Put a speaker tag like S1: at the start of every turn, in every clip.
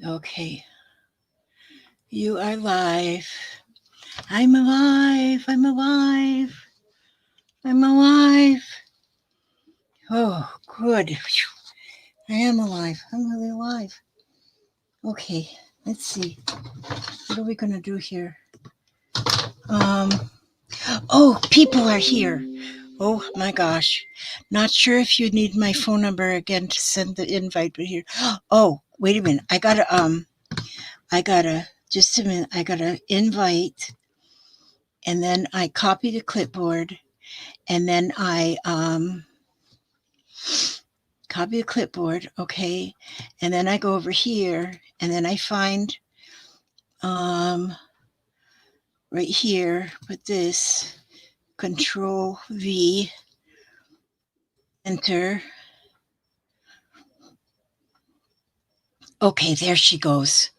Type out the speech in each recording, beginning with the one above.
S1: Okay. You are live. I'm alive. I'm alive. I'm alive. Oh, good. Phew. I am alive. I'm really alive. Okay. Let's see. What are we going to do here? Um. Oh, people are here. Oh my gosh. Not sure if you need my phone number again to send the invite, but here. Oh, wait a minute. Just a minute. I gotta invite, and then I copy the clipboard, and then I copy the clipboard, okay, and then I go over here, and then I find right here, put this, Control V, enter. Okay, there she goes.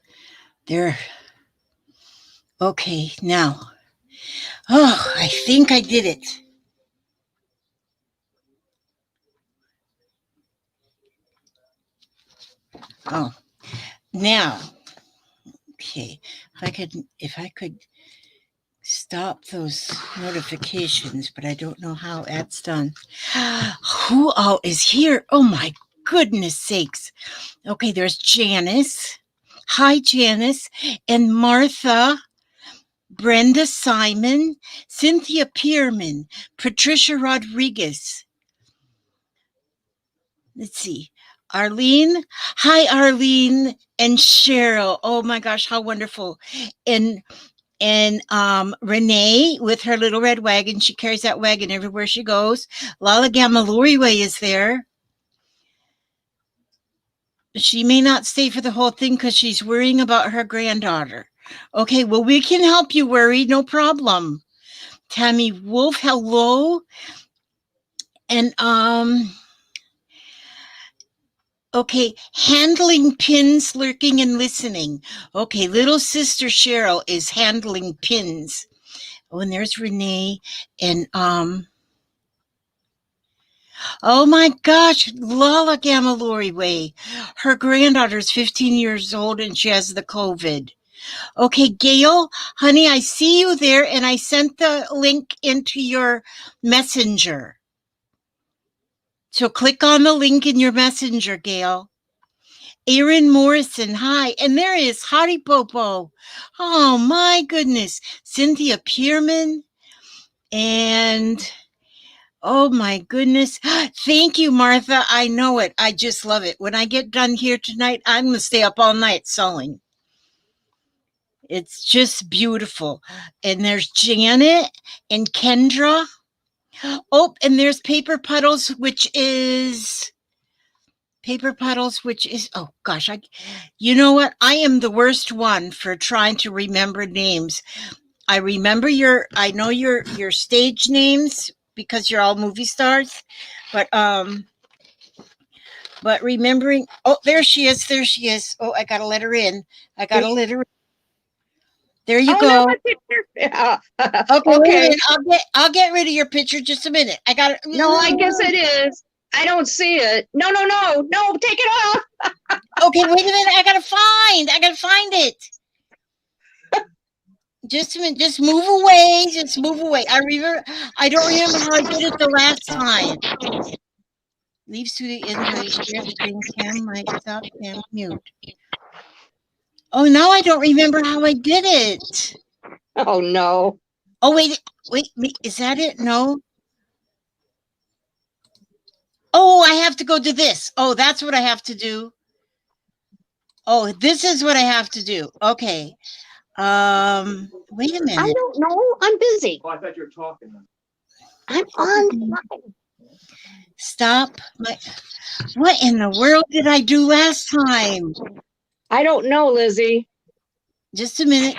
S1: There. Okay, now. Oh, I think I did it. Oh, now. Okay, if I could stop those notifications, but I don't know how that's done. Who all is here? Oh my goodness sakes. Okay, there's Janice. Hi, Janice. And Martha, Brenda Simon, Cynthia Pierman, Patricia Rodriguez. Let's see. Arlene. Hi, Arlene and Cheryl. Oh my gosh, how wonderful. And Renee with her little red wagon. She carries that wagon everywhere she goes. Lala Gamaluriwe is there. She may not stay for the whole thing because she's worrying about her granddaughter. Okay, well, we can help you worry, no problem. Tammy Wolf, hello. And okay, handling pins, lurking and listening. Okay, little sister Cheryl is handling pins. Oh, and there's Renee and oh my gosh, Lala Gamalori Way. Her granddaughter's 15 years old and she has the COVID. Okay, Gail, honey, I see you there and I sent the link into your messenger. So click on the link in your messenger, Gail. Erin Morrison, hi. And there is Hottie Popo. Oh my goodness. Cynthia Pierman and oh my goodness. Thank you, Martha. I know it. I just love it. When I get done here tonight, I'm going to stay up all night sewing. It's just beautiful. And there's Janet and Kendra. Oh, and there's Paper Puddles, which is oh gosh, you know what? I am the worst one for trying to remember names. I know your stage names because you're all movie stars, but remembering, oh, there she is. Oh, I gotta let her in. There you go.
S2: Yeah.
S1: Okay. I'll get rid of your picture just a minute. I got it.
S2: No, I guess it is. I don't see it. No, take it off.
S1: Okay, wait a minute. I gotta find it. Just a minute. Just move away. I don't remember how I did it the last time. Leaves to the invite, share screen, cam, mic, stop, cam, mute. Oh, now I don't remember how I did it.
S2: Oh, no.
S1: Oh, wait, is that it? No. Oh, I have to go to this. Oh, that's what I have to do. Oh, this is what I have to do. Okay. Wait a minute.
S2: I don't know. I'm busy.
S3: Oh, I thought you were talking.
S2: I'm on.
S1: Stop. What in the world did I do last time?
S2: I don't know, Lizzie.
S1: Just a minute.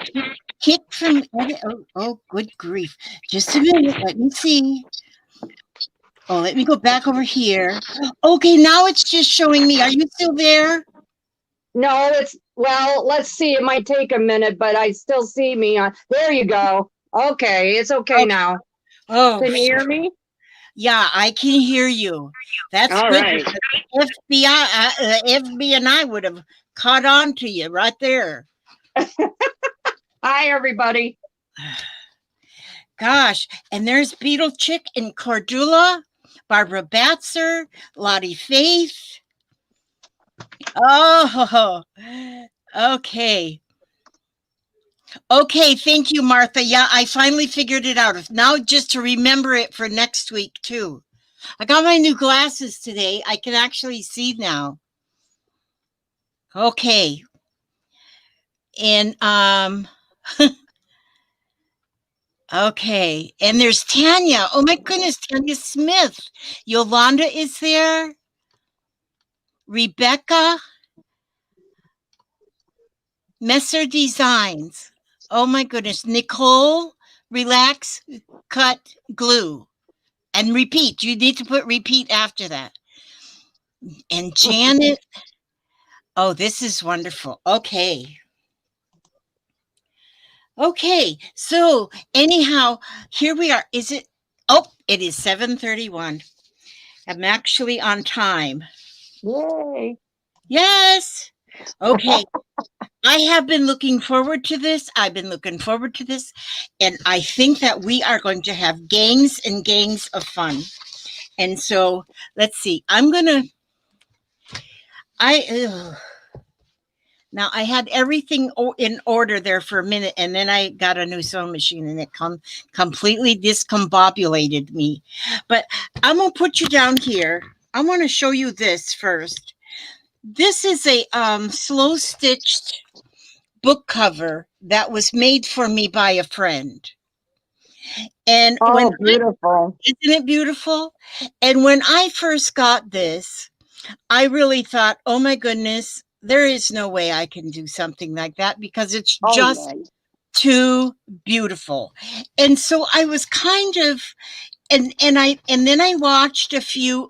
S1: Kick from edit. Oh, good grief. Just a minute. Let me see. Oh, let me go back over here. Okay, now it's just showing me. Are you still there?
S2: No, let's see. It might take a minute, but I still see me on. There you go. Okay, it's okay now.
S1: Oh,
S2: can you hear me?
S1: Yeah, I can hear you. That's
S2: all
S1: good.
S2: Right.
S1: FBI and I would have caught on to you right there.
S2: Hi, everybody.
S1: Gosh, and there's Beetle Chick and Cordula, Barbara Batzer, Lottie Faith. Oh, okay. Okay, thank you, Martha. Yeah, I finally figured it out. Now just to remember it for next week, too. I got my new glasses today. I can actually see now. Okay. And, okay. And there's Tanya. Oh, my goodness, Tanya Smith. Yolanda is there. Rebecca. Messer Designs. Oh, my goodness. Nicole, relax, cut, glue. And repeat. You need to put repeat after that. And Janet. Oh, this is wonderful. Okay. Okay. So anyhow, here we are. Is it? Oh, it is 7:31. I'm actually on time.
S2: Yay.
S1: Yes. Okay. I have been looking forward to this. I've been looking forward to this. And I think that we are going to have gangs and gangs of fun. And so let's see. Now I had everything in order there for a minute, and then I got a new sewing machine, and it completely discombobulated me. But I'm gonna put you down here. I want to show you this first. This is a slow stitched book cover that was made for me by a friend. And
S2: Beautiful.
S1: isn't it beautiful? And when I first got this, I really thought, oh my goodness, there is no way I can do something like that because it's just too beautiful. And so I was kind of and then I watched a few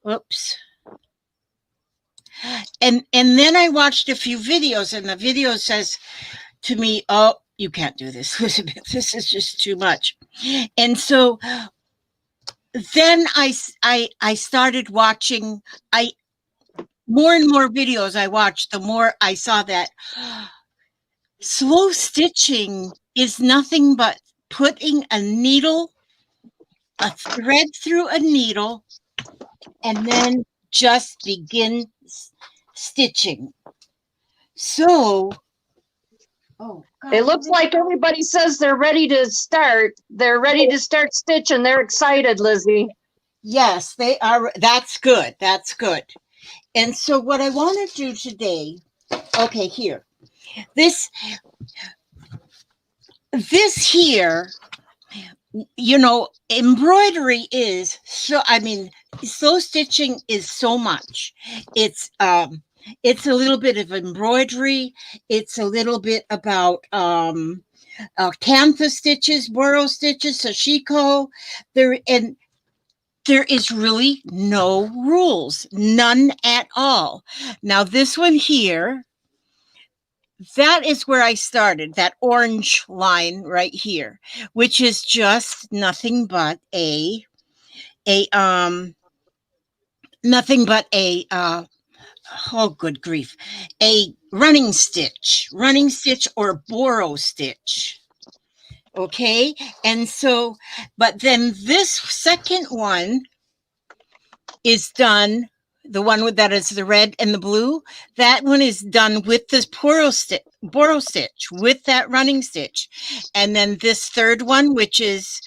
S1: whoops. And then I watched a few videos, and the video says to me, oh, you can't do this, Elizabeth. This is just too much. And so then I started watching more and more videos I watched, the more I saw that slow stitching is nothing but putting a thread through a needle, and then just begin stitching. So, oh, God,
S2: it looks like everybody says they're ready to start. They're ready to start stitching. They're excited, Lizzie.
S1: Yes, they are. That's good. That's good. And so what I want to do today, okay, here, this here, you know, embroidery is so, I mean, slow stitching is so much. It's a little bit of embroidery. It's a little bit about cantha stitches, boro stitches, sashiko. There is really no rules, none at all. Now this one here, that is where I started, that orange line right here, which is just nothing but nothing but oh good grief, a running stitch or boro stitch. Okay, and so, but then this second one is done, the one with that is the red and the blue, that one is done with this boro stitch with that running stitch. And then this third one, which is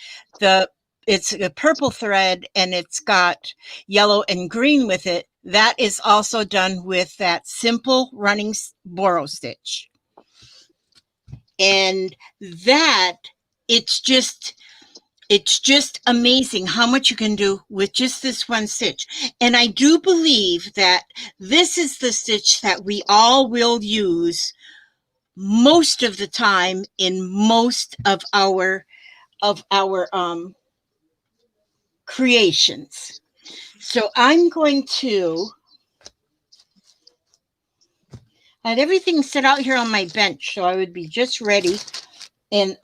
S1: it's a purple thread and it's got yellow and green with it, that is also done with that simple running boro stitch. And that, it's just amazing how much you can do with just this one stitch. And I do believe that this is the stitch that we all will use most of the time in most of our creations. So I'm going to, I had everything set out here on my bench so I would be just ready. And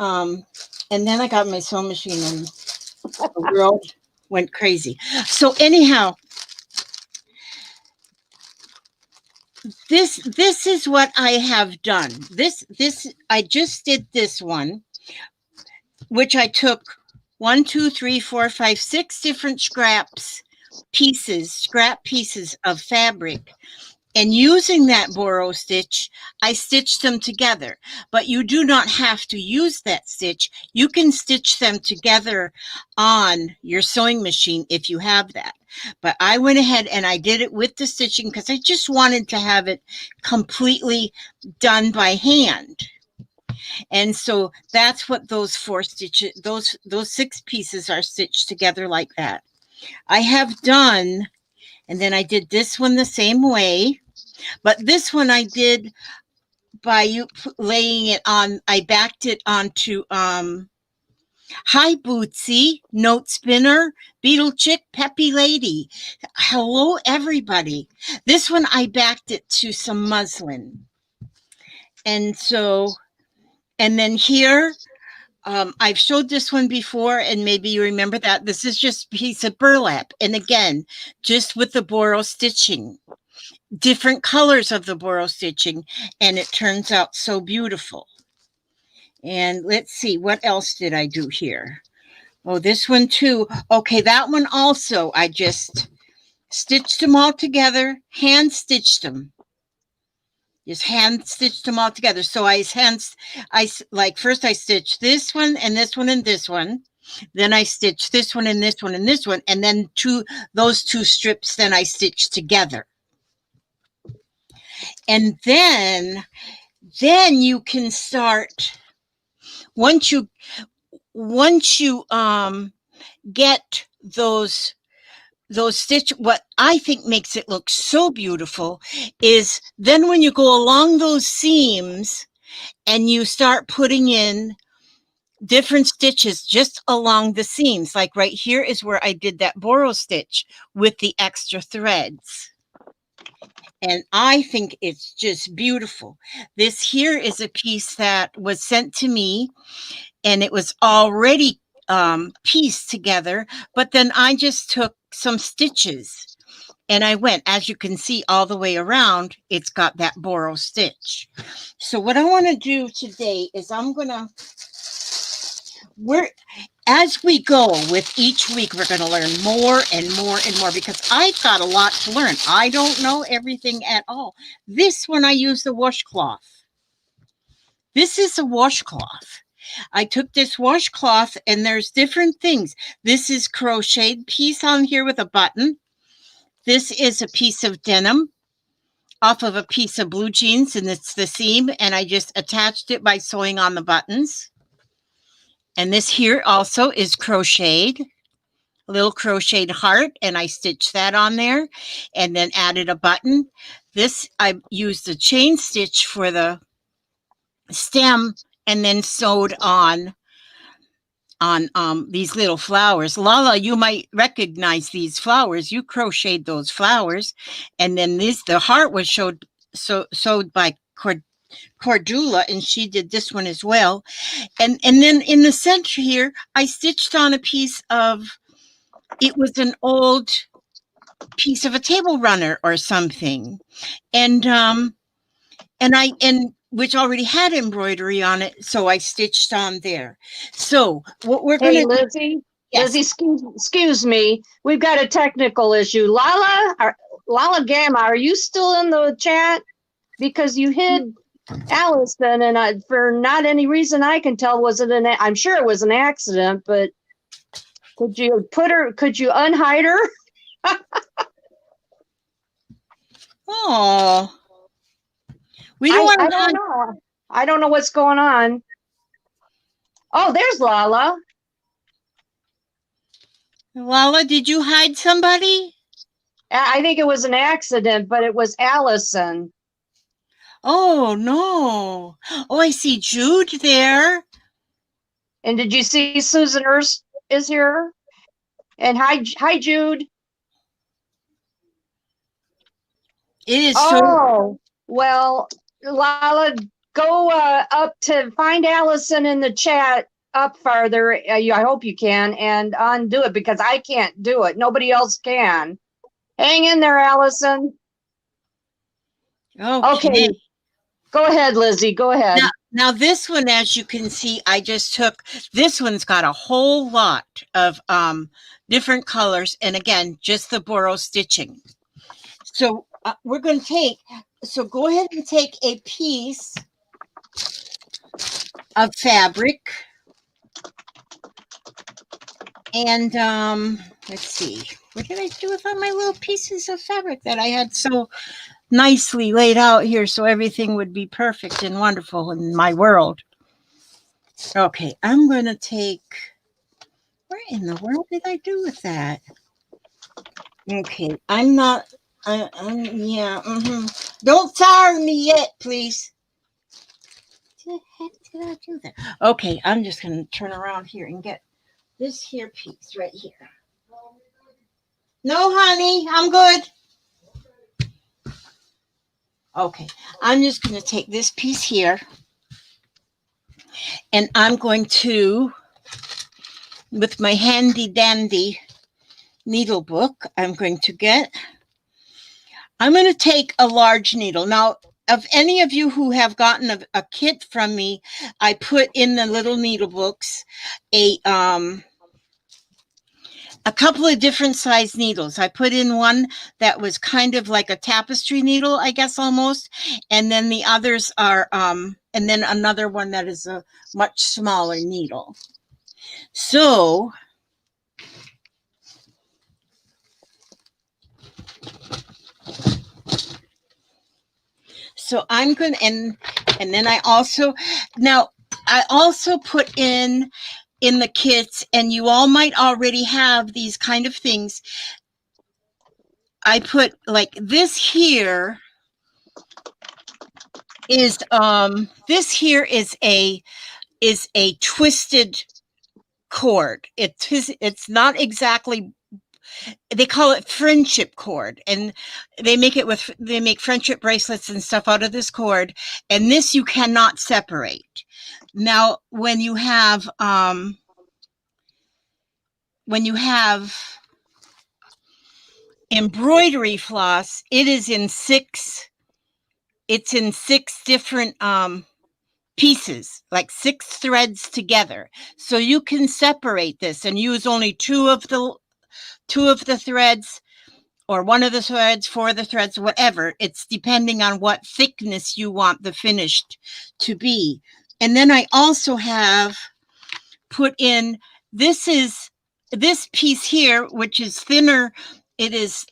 S1: then I got my sewing machine and the world went crazy. So anyhow, this is what I have done. This I just did this one, which I took 1, 2, 3, 4, 5, 6 different scrap pieces of fabric. And using that boro stitch, I stitched them together. But you do not have to use that stitch. You can stitch them together on your sewing machine if you have that. But I went ahead and I did it with the stitching because I just wanted to have it completely done by hand. And so that's what those 4 stitches, those 6 pieces are stitched together like that. I have done, and then I did this one the same way. But this one I did by you laying it on, I backed it onto, hi, Bootsy, Note Spinner, Beetle Chick, Peppy Lady. Hello, everybody. This one I backed it to some muslin. And so, and then here, I've showed this one before, and maybe you remember that. This is just a piece of burlap. And again, just with the boro stitching. Different colors of the boro stitching, and it turns out so beautiful. And let's see, what else did I do here? Oh, this one too. Okay, that one also, I just stitched them all together, hand stitched them. Just hand stitched them all together. So first I stitched this one and this one and this one. Then I stitched this one and this one and this one, and then those 2 strips then I stitched together. And then you can start, once you get those what I think makes it look so beautiful is then when you go along those seams and you start putting in different stitches just along the seams. Like right here is where I did that boro stitch with the extra threads. And I think it's just beautiful. This here is a piece that was sent to me, and it was already pieced together, but then I just took some stitches and I went, as you can see, all the way around. It's got that boro stitch. So what I want to do today is as we go with each week, we're going to learn more and more and more, because I've got a lot to learn. I don't know everything at all. This one I use the washcloth. This is a washcloth. I took this washcloth, and there's different things. This is crocheted piece on here with a button. This is a piece of denim off of a piece of blue jeans, and it's the seam, and I just attached it by sewing on the buttons. And this here also is crocheted, a little crocheted heart, and I stitched that on there and then added a button. This, I used a chain stitch for the stem and then sewed on these little flowers. Lala, you might recognize these flowers. You crocheted those flowers. And then the heart was sewed by Cordula, and she did this one as well. And then in the center here, I stitched on a piece of, it was an old piece of a table runner or something. And which already had embroidery on it, so I stitched on there. So what we're going to
S2: do, Lizzie,
S1: yes.
S2: Lizzie, excuse me, we've got a technical issue. Lala Gamma, are you still in the chat? Because you hid Allison, and for not any reason I can tell, I'm sure it was an accident, but could you unhide her?
S1: Oh, we don't want to.
S2: I don't know. I don't know what's going on. Oh, there's Lala.
S1: Lala, did you hide somebody?
S2: I think it was an accident, but it was Allison.
S1: Oh, no. Oh, I see Jude there.
S2: And did you see Susan Erst is here? And hi, Jude.
S1: It is so.
S2: Well, Lala, go up to find Allison in the chat up farther. I hope you can, and undo it, because I can't do it. Nobody else can. Hang in there, Allison.
S1: Okay.
S2: Go ahead, Lizzie. Go ahead.
S1: Now this one, as you can see, I just took, this one's got a whole lot of different colors. And again, just the boro stitching. So we're going to take, so go ahead and take a piece of fabric. And let's see, what did I do with all my little pieces of fabric that I had so nicely laid out here so everything would be perfect and wonderful in my world? Okay, I'm going to take, where in the world did I do with that? Okay, I'm not, yeah, don't tire me yet, please. What the heck did I do that? Okay, I'm just going to turn around here and get this here piece right here. No, honey, I'm good. Okay, I'm just going to take this piece here and I'm going to, with my handy dandy needle book, I'm going to take a large needle. Now, of any of you who have gotten a kit from me, I put in the little needle books a couple of different size needles. I put in one that was kind of like a tapestry needle, I guess, almost. And then the others are, and then another one that is a much smaller needle. So I'm going to, and then I also put in the kits, and you all might already have these kind of things. I put like this here is a twisted cord. It's not exactly, they call it friendship cord, and they make friendship bracelets and stuff out of this cord, and this you cannot separate. Now, when you have embroidery floss, it's in six different pieces, like 6 threads together. So you can separate this and use only two of the threads, or one of the threads, 4 of the threads, whatever. It's depending on what thickness you want the finished to be. And then I also have put in, this piece here, which is thinner. It is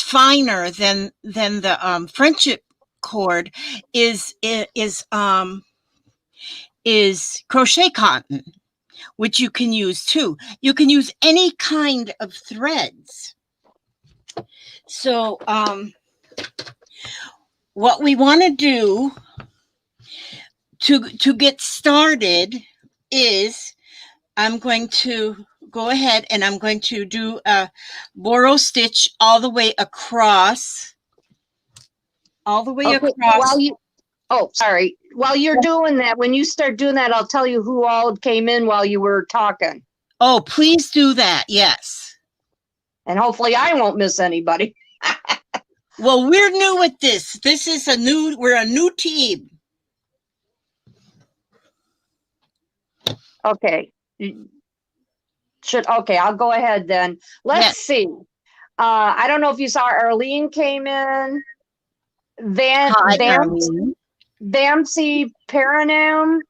S1: finer than the friendship cord, is crochet cotton, which you can use too. You can use any kind of threads. So what we want to do to get started is, I'm going to go ahead and I'm going to do a boro stitch all the way across.
S2: Sorry. While you're doing that, when you start doing that, I'll tell you who all came in while you were talking.
S1: Oh, please do that. Yes.
S2: And hopefully I won't miss anybody.
S1: Well, we're new with this. We're a new team.
S2: Okay. I'll go ahead then. Let's see. I don't know if you saw Arlene came in. Dempsey Paranam.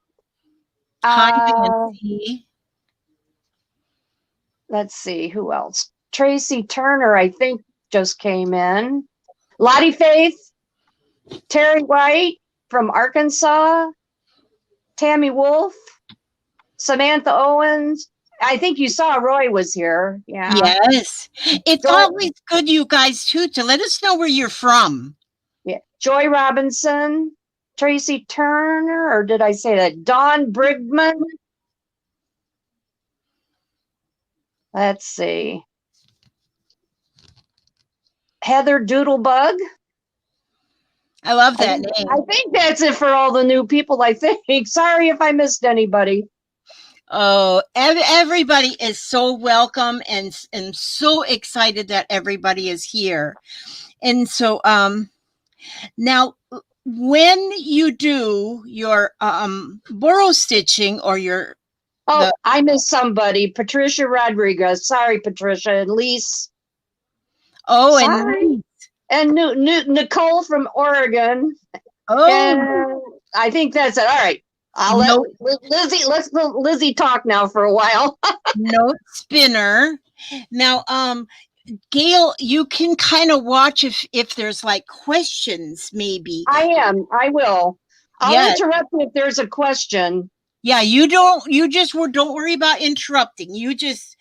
S2: Let's see who else. Tracy Turner, I think, just came in. Lottie Faith, Terry White from Arkansas, Tammy Wolf, Samantha Owens. I think you saw Roy was here. Yeah.
S1: Yes. It's always good, you guys, too, to let us know where you're from.
S2: Yeah. Joy Robinson, Tracy Turner, or did I say that? Dawn Brigman. Let's see. Heather Doodlebug.
S1: I love that name.
S2: I think that's it for all the new people, I think. Sorry if I missed anybody.
S1: Oh, everybody is so welcome and so excited that everybody is here. And so Now, when you do your boro stitching or your
S2: Oh, I missed somebody. Patricia Rodriguez. Sorry, Patricia. And Lise. Sorry. And Nicole from Oregon. And I think that's it. All right. I'll let Lizzie, let's let Lizzie talk now for a while.
S1: Note spinner. Now, Gail, you can kind of watch if there's like questions, maybe.
S2: I will. I'll interrupt you if there's a question.
S1: Yeah, don't worry about interrupting. You just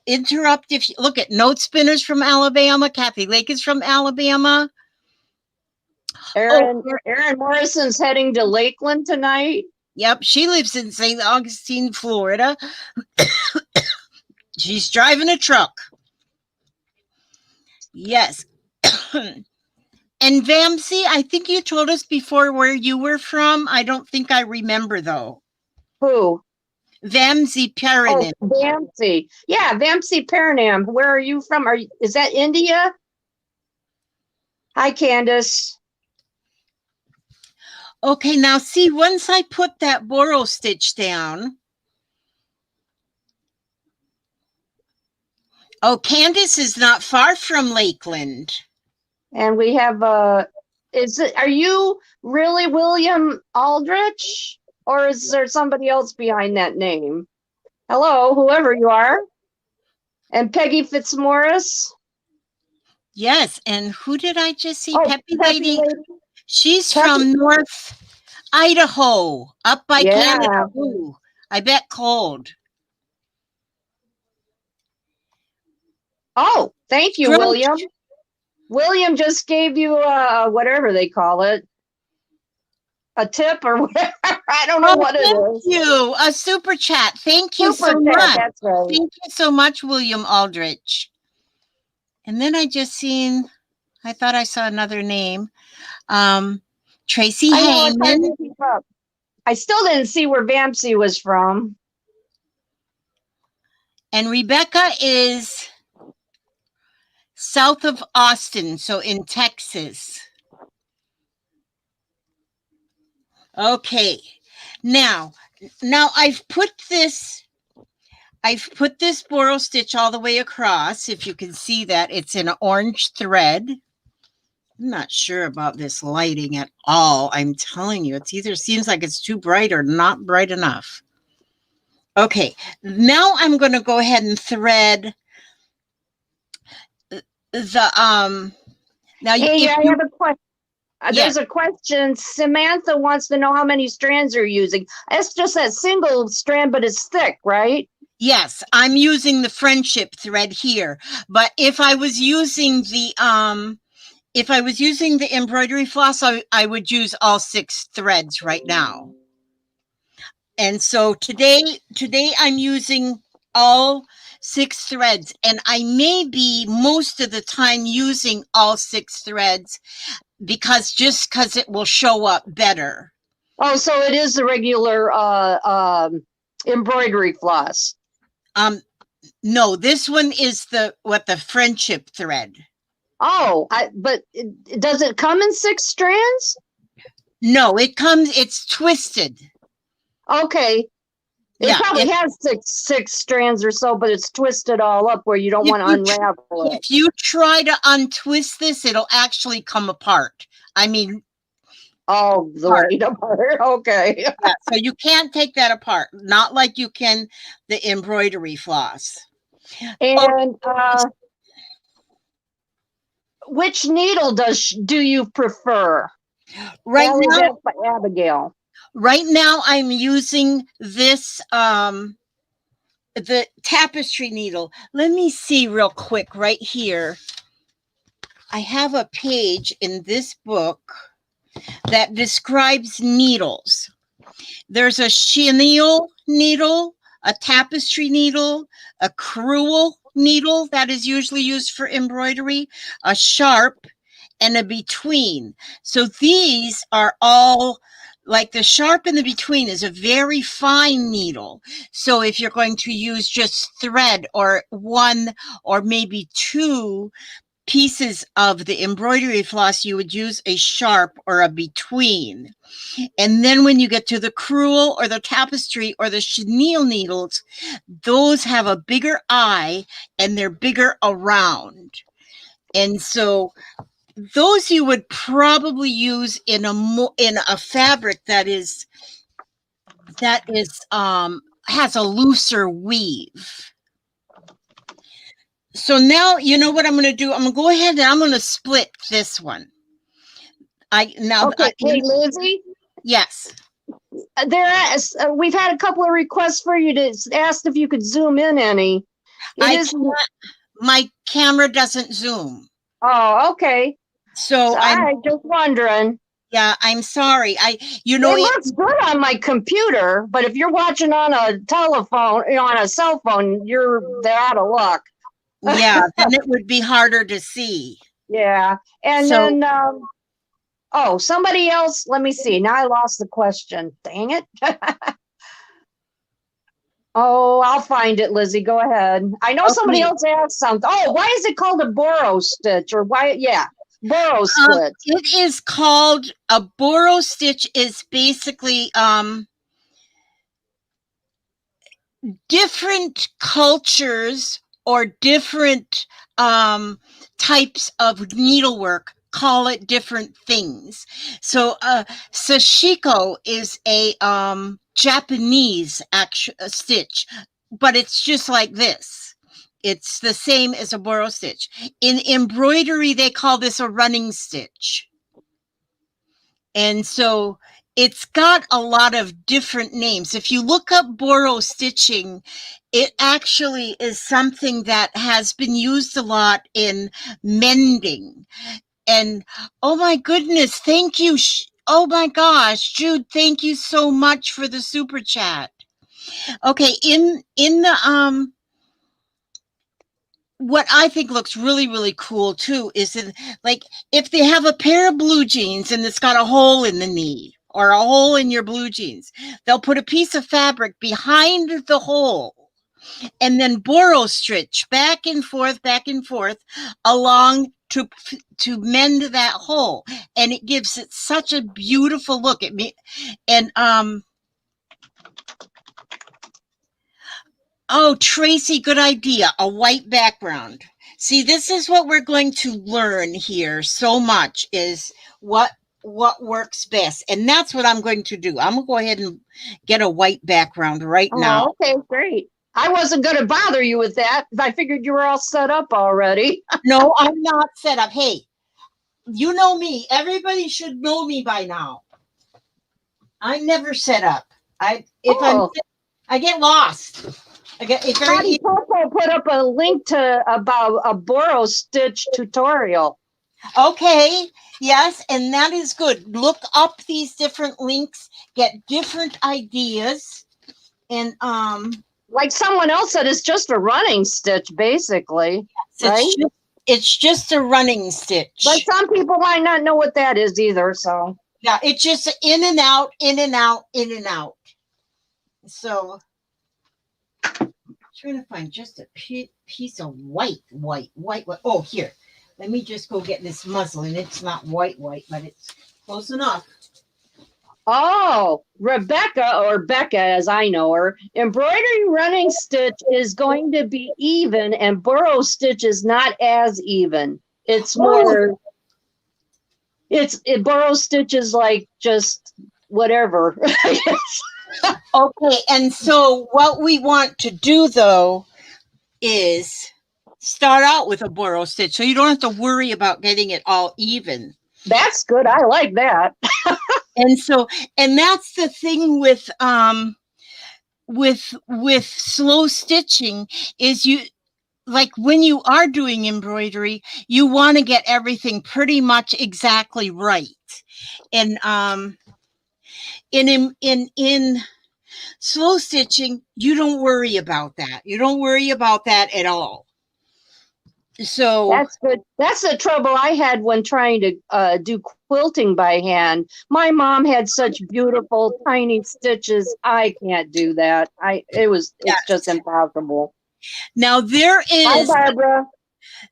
S1: interrupt if you look at Note Spinners from Alabama. Kathy Lake is from Alabama.
S2: Erin Morrison's heading to Lakeland tonight.
S1: Yep, she lives in St. Augustine, Florida. She's driving a truck. Yes. And Vamsi, I think you told us before where you were from. I don't think I remember, though.
S2: Who?
S1: Vamsi Paranam.
S2: Oh, Vamsi. Yeah, Vamsi Paranam. Where are you from? Is that India? Hi, Candace.
S1: Okay, now see, once I put that boro stitch down. Oh, Candace is not far from Lakeland.
S2: And we have are you really William Aldrich? Or is there somebody else behind that name? Hello, whoever you are. And Peggy Fitzmaurice.
S1: Yes, and who did I just see?
S2: Oh,
S1: Peppy Lady. She's
S2: Peppy.
S1: from North Idaho, up by Canada. Ooh, I bet cold.
S2: Oh, thank you, William. William just gave you whatever they call it. A tip or whatever. I don't know what it is.
S1: Thank you. A super chat. Thank you so much. That's right. Thank you so much, William Aldrich. And then I just seen, I thought I saw another name. Tracy Heyman.
S2: I still didn't see where Vamsi was from.
S1: And Rebecca is south of Austin, so in Texas. Okay. Now I've put this boro stitch all the way across. If you can see that, it's an orange thread. I'm not sure about this lighting at all. I'm telling you, it's either seems like it's too bright or not bright enough. Okay, now I'm going to go ahead and thread the now
S2: hey, I have a question. There's a question. Samantha wants to know how many strands you're using. It's just that single strand, but it's thick, right?
S1: Yes, I'm using the friendship thread here. But if I was using the embroidery floss, I would use all 6 threads right now. And so today I'm using all 6 threads, and I may be most of the time using all 6 threads because it will show up better.
S2: Oh, so it is the regular embroidery floss.
S1: No, this one is the friendship thread.
S2: Oh, but does it come in 6 strands?
S1: No, it's twisted.
S2: Okay. It probably has six strands or so, but it's twisted all up where you don't want to unravel it.
S1: If you try to untwist this, it'll actually come apart. I mean,
S2: the way apart. Okay.
S1: Yeah, so you can't take that apart, not like you can the embroidery floss.
S2: And which needle do you prefer?
S1: Right now,
S2: by Abigail.
S1: Right now, I'm using this the tapestry needle. Let me see real quick right here. I have a page in this book that describes needles. There's a chenille needle, a tapestry needle, a crewel needle that is usually used for embroidery, a sharp, and a between. So these are all, like the sharp in the between is a very fine needle. So if you're going to use just thread or 1 or maybe 2, pieces of the embroidery floss, you would use a sharp or a between. And then when you get to the crewel or the tapestry or the chenille needles, those have a bigger eye and they're bigger around. And so those you would probably use in a fabric that has a looser weave. So now, you know what I'm going to do? I'm going to go ahead and I'm going to split this one.
S2: Hey, Lizzie.
S1: Yes.
S2: We've had a couple of requests for you to ask if you could zoom in any.
S1: My camera doesn't zoom.
S2: Oh, okay.
S1: So
S2: I'm just wondering.
S1: Yeah, I'm sorry.
S2: It looks good on my computer, but if you're watching on a telephone, on a cell phone, they're out of luck.
S1: Yeah, then it would be harder to see.
S2: Yeah, and then somebody else. Let me see. Now I lost the question. Dang it. Oh, I'll find it, Lizzie. Go ahead. I know somebody else asked something. Oh, why is it called a boro stitch? Or why? Yeah. Boro stitch.
S1: It is called a boro stitch. Is basically different cultures or different types of needlework call it different things. So sashiko is a Japanese stitch, but it's just like this. It's the same as a boro stitch. In embroidery, they call this a running stitch. And so it's got a lot of different names. If you look up boro stitching, it actually is something that has been used a lot in mending. And oh my goodness, thank you. Oh my gosh, Jude, thank you so much for the super chat. Okay, in the what I think looks really, really cool too is if they have a pair of blue jeans and it's got a hole in the knee or a hole in your blue jeans, they'll put a piece of fabric behind the hole and then boro stitch back and forth along to mend that hole, and it gives it such a beautiful look. Oh, Tracy, good idea. A white background. See, this is what we're going to learn here so much is what works best. And that's what I'm going to do. I'm going to go ahead and get a white background right now.
S2: Okay, great. I wasn't going to bother you with that. I figured you were all set up already.
S1: No, I'm not set up. Hey, you know me. Everybody should know me by now. I'm never set up. I get lost.
S2: Patty Popo put up a link about a boro stitch tutorial.
S1: Okay, yes, and that is good. Look up these different links, get different ideas, and
S2: like someone else said, it's just a running stitch, basically. Right?
S1: It's just a running stitch.
S2: But some people might not know what that is either. So
S1: yeah, it's just in and out, in and out, in and out. So I'm trying to find just a piece of white. Oh, here. Let me just go get this muslin. It's not white, but it's close enough.
S2: Oh, Rebecca, or Becca as I know her, embroidery running stitch is going to be even and boro stitch is not as even. It's more, boro stitch is like just whatever.
S1: Okay, and so what we want to do though is start out with a boro stitch so you don't have to worry about getting it all even.
S2: That's good. I like that.
S1: And that's the thing with slow stitching is you, like when you are doing embroidery, you want to get everything pretty much exactly right. And in slow stitching, you don't worry about that. You don't worry about that at all. So
S2: that's good. That's the trouble I had when trying to do quilting by hand. My mom had such beautiful tiny stitches. I can't do that. It's just impossible.
S1: Now there is.
S2: Hi, Barbara.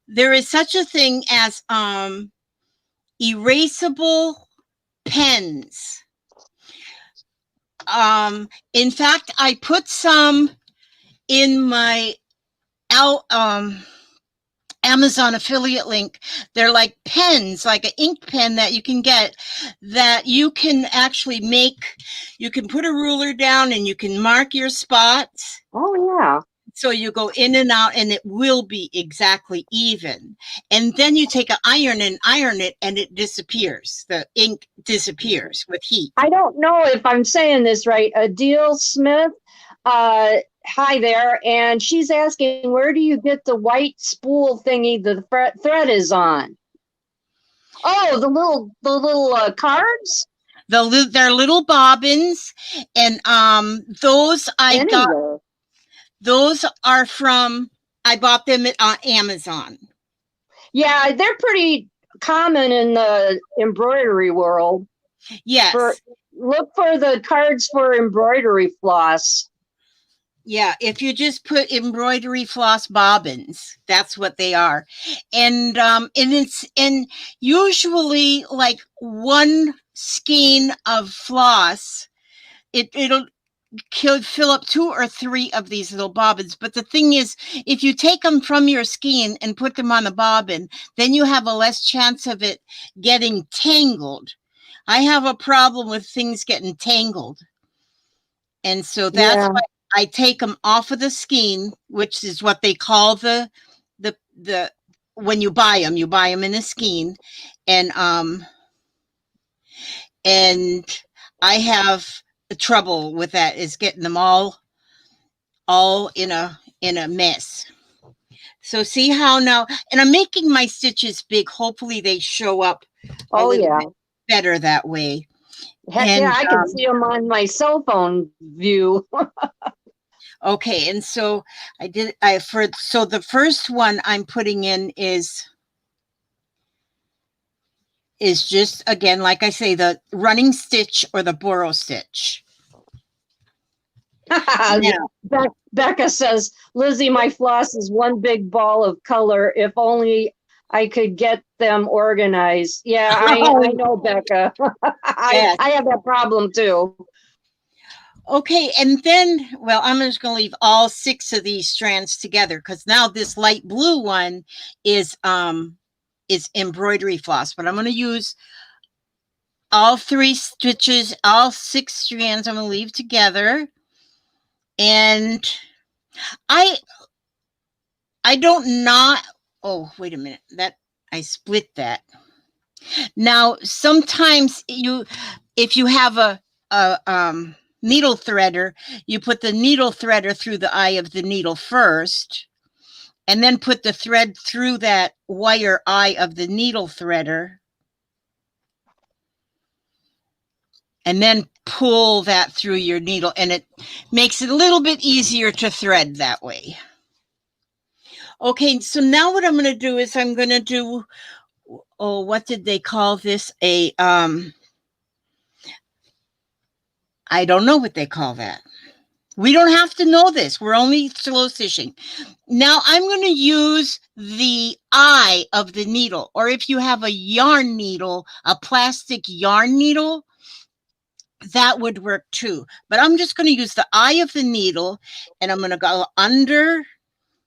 S1: there is such a thing as erasable pens. In fact, I put some in my Amazon affiliate link. They're like pens, like an ink pen that you can get, that you can actually make. You can put a ruler down and you can mark your spots.
S2: Oh, yeah.
S1: So you go in and out and it will be exactly even. And then you take an iron and iron it and it disappears. The ink disappears with heat.
S2: I don't know if I'm saying this right. Adele Smith, hi there. And she's asking, where do you get the white spool thingy the thread is on? Oh, the little cards?
S1: They're little bobbins, and those I got.
S2: Anywhere.
S1: Those are from, I bought them on Amazon.
S2: Yeah, they're pretty common in the embroidery world.
S1: Yes.
S2: Look for the cards for embroidery floss.
S1: Yeah, if you just put embroidery floss bobbins, that's what they are. And usually like one skein of floss, it'll fill up 2 or 3 of these little bobbins. But the thing is, if you take them from your skein and put them on the bobbin, then you have a less chance of it getting tangled. I have a problem with things getting tangled. And so that's why I take them off of the skein, which is what they call the when you buy them in a skein. And I have trouble with that, is getting them all in a mess. So see how now, and I'm making my stitches big. Hopefully they show up a little bit better that way.
S2: Heck, and yeah, I can see them on my cell phone view.
S1: Okay, and so so the first one I'm putting in is just, again, like I say, the running stitch or the boro stitch.
S2: Yeah. Becca says, Lizzie, my floss is one big ball of color. If only I could get them organized. Yeah, I know, Becca.
S1: Yes.
S2: I have that problem too.
S1: Okay, and then, well, I'm just going to leave all 6 of these strands together, because now this light blue one is embroidery floss, but I'm going to use all 3 stitches, all 6 strands I'm going to leave together. And I don't not, oh, wait a minute, that I split that. Now, sometimes if you have a needle threader, you put the needle threader through the eye of the needle first, and then put the thread through that wire eye of the needle threader, and then pull that through your needle, and it makes it a little bit easier to thread that way. Okay, so now what I'm going to do is I'm going to do, oh, what did they call this? I don't know what they call that. We don't have to know this. We're only slow stitching. Now I'm going to use the eye of the needle, or if you have a yarn needle, a plastic yarn needle, that would work too. But I'm just going to use the eye of the needle, and I'm going to go under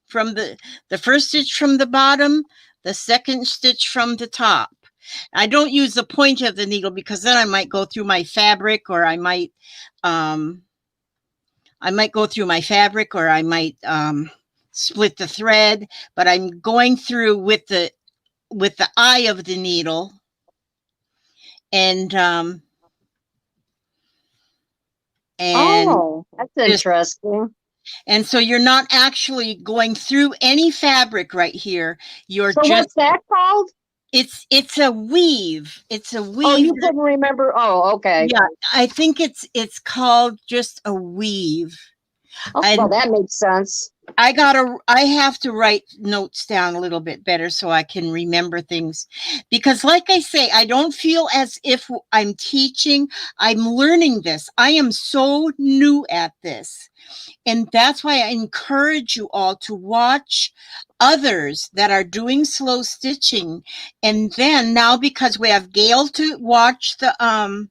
S1: from the first stitch from the bottom, the second stitch from the top. I don't use the point of the needle, because then I might go through my fabric, or I might go through my fabric, or I might split the thread, but I'm going through with the eye of the needle. And
S2: oh, that's interesting.
S1: And so you're not actually going through any fabric right here. You're
S2: so just, what's that called?
S1: It's a weave. It's a weave.
S2: Oh, you couldn't remember? Oh, okay.
S1: Yeah, I think it's called just a weave.
S2: Oh, well, that makes sense.
S1: I have to write notes down a little bit better so I can remember things, because like I say, I don't feel as if I'm teaching. I'm learning this. I am so new at this. And that's why I encourage you all to watch others that are doing slow stitching. And then now, because we have Gail to watch the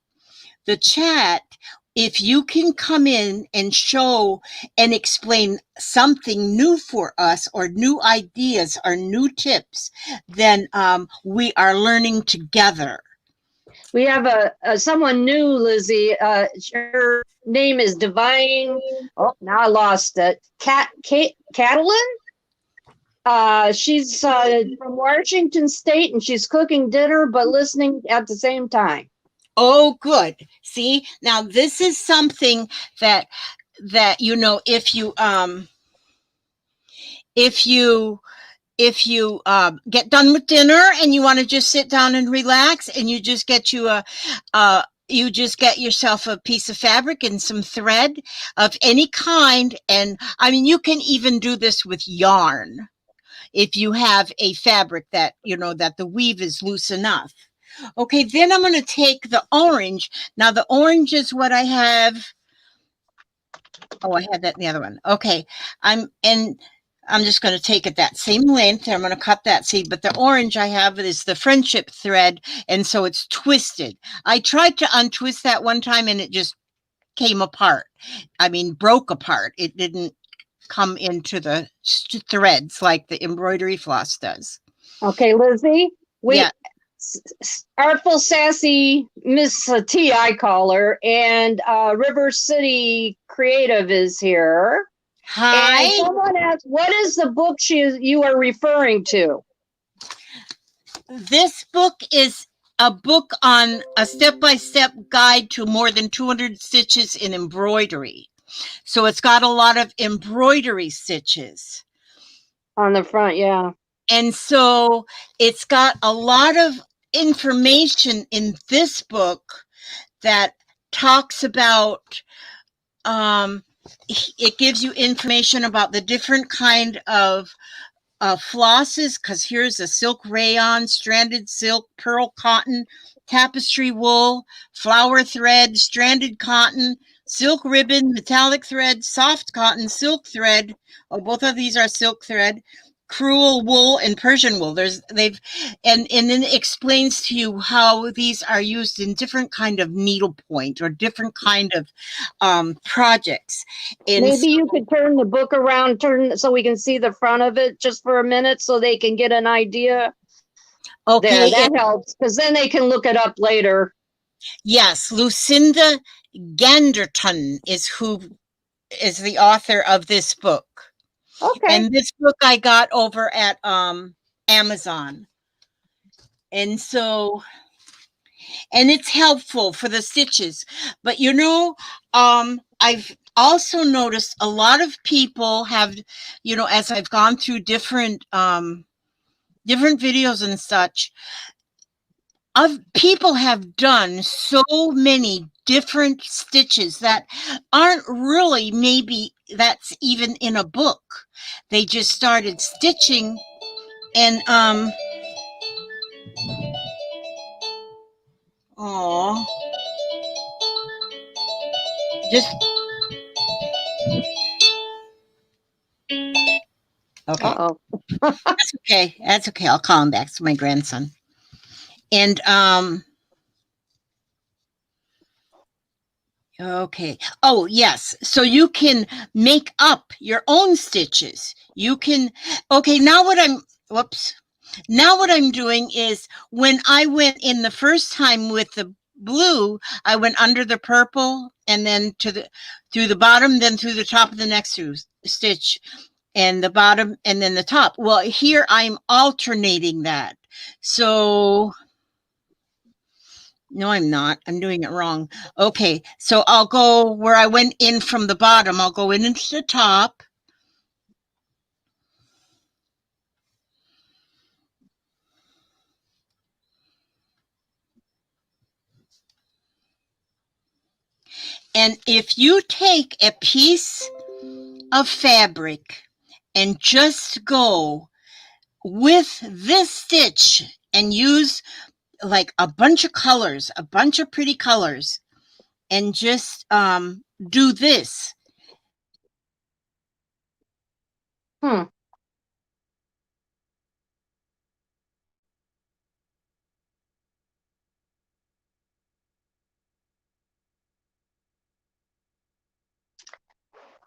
S1: chat, if you can come in and show and explain something new for us, or new ideas or new tips, then we are learning together.
S2: We have someone new, Lizzie. Her name is Divine. Oh, now I lost it. Catalin. She's from Washington State, and she's cooking dinner but listening at the same time.
S1: Oh, good. See, now this is something that you know, if you get done with dinner and you want to just sit down and relax, and you just get you just get yourself a piece of fabric and some thread of any kind. And I mean, you can even do this with yarn if you have a fabric that, you know, that the weave is loose enough. Okay, then I'm going to take the orange. Now the orange is what I have. Oh, I had that in the other one. Okay, I'm just going to take it that same length. I'm going to cut that seed, but the orange I have is the friendship thread, and so it's twisted. I tried to untwist that one time and it just came apart. I mean, broke apart. It didn't come into the threads like the embroidery floss does.
S2: Okay, Lizzie.
S1: Yeah.
S2: Artful, sassy Miss T, I call her, and River City Creative is here.
S1: Hi.
S2: And someone asked, what is the book you are referring to?
S1: This book is a book on a step-by-step guide to more than 200 stitches in embroidery. So it's got a lot of embroidery stitches
S2: on the front, yeah.
S1: And so it's got a lot of information in this book that talks about, it gives you information about the different kind of flosses, because here's a silk rayon, stranded silk, pearl cotton, tapestry wool, flower thread, stranded cotton, silk ribbon, metallic thread, soft cotton, silk thread. Oh, both of these are silk thread. Crewel wool and Persian wool. And then it explains to you how these are used in different kind of needlepoint or different kind of projects. And
S2: maybe you could turn the book around, so we can see the front of it just for a minute, so they can get an idea. Okay, there, that helps, because then they can look it up later.
S1: Yes, Lucinda Ganderton is the author of this book.
S2: Okay.
S1: And this book I got over at Amazon. And so, and it's helpful for the stitches. But you know, I've also noticed a lot of people have, you know, as I've gone through different videos and such, people have done so many different stitches that aren't really, maybe that's even in a book. They just started stitching and just okay. That's okay. That's okay. I'll call him back. It's my grandson. And okay. Oh, yes. So you can make up your own stitches. You can, okay, now what I'm doing is, when I went in the first time with the blue, I went under the purple and then through the bottom, then through the top of the next stitch, and the bottom and then the top. Well, here I'm alternating that. So no, I'm not. I'm doing it wrong. Okay, so I'll go where I went in from the bottom. I'll go in into the top. And if you take a piece of fabric and just go with this stitch and use like a bunch of colors, a bunch of pretty colors, and just do this.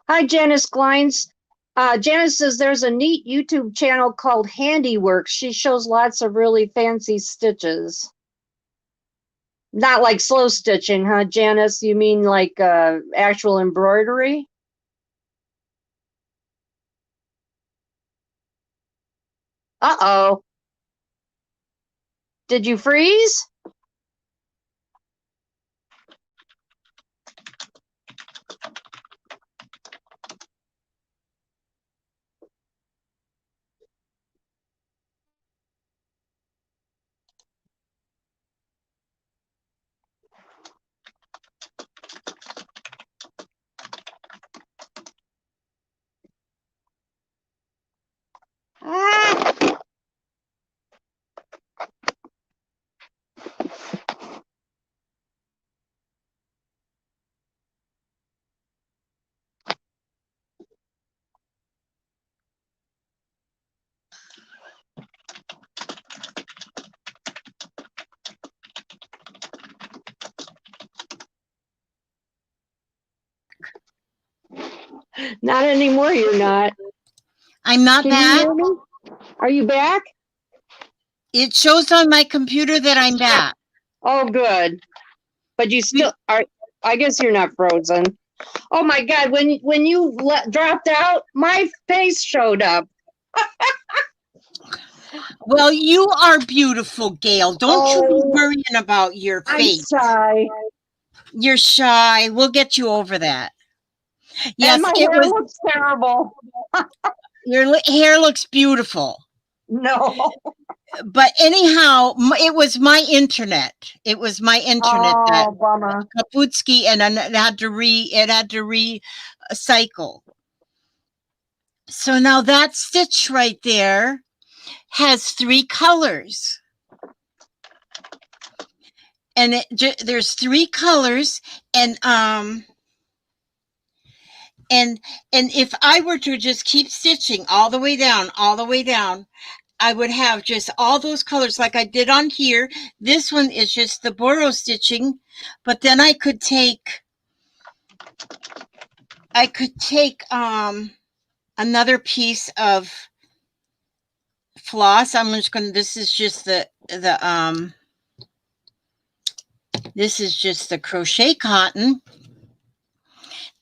S2: Hi, Janice Glines. Janice says there's a neat YouTube channel called Handiworks. She shows lots of really fancy stitches. Not like slow stitching, huh, Janice? You mean like actual embroidery? Uh-oh. Did you freeze? Ah! Not anymore, you're not.
S1: I'm not
S2: Can you
S1: back.
S2: hear me? Are you back?
S1: It shows on my computer that I'm back.
S2: Oh, good. But you still are. I guess you're not frozen. Oh my God! When you dropped out, my face showed up.
S1: Well, you are beautiful, Gail. Don't you be worrying about your
S2: I'm
S1: face.
S2: shy.
S1: You're shy. We'll get you over that. Yes,
S2: And my
S1: it
S2: hair
S1: was.
S2: looks terrible.
S1: Your hair looks beautiful.
S2: No.
S1: But anyhow, it was my internet. It was my internet that
S2: Oh, bummer.
S1: Kaputsky, and it had to recycle. So now that stitch right there has 3 colors. And there's 3 colors, and if I were to just keep stitching all the way down, I would have just all those colors like I did on here. This one is just the boro stitching, but then I could take another piece of floss. I'm just going to, this is just the crochet cotton,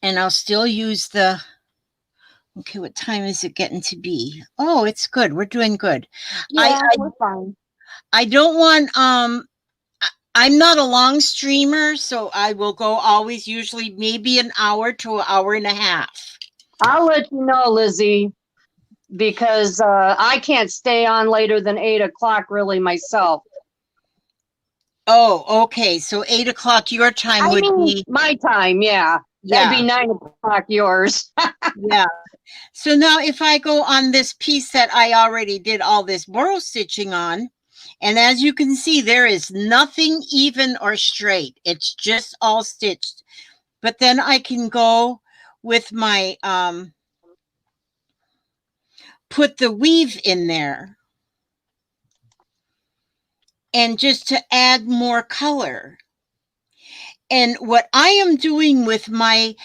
S1: and I'll still use the, okay, what time is it getting to be? Oh, it's good. We're doing good.
S2: Yeah, we're fine.
S1: I don't want, I'm not a long streamer, so I will go always usually maybe an hour to an hour and a half.
S2: I'll let you know, Lizzie, because I can't stay on later than 8 o'clock really myself.
S1: Oh, okay. So 8 o'clock your time would be
S2: my time. Yeah. That'd be 9 o'clock yours.
S1: Yeah. So now if I go on this piece that I already did all this boro stitching on, and as you can see, there is nothing even or straight. It's just all stitched. But then I can go with my, put the weave in there. And just to add more color. And what I am doing with my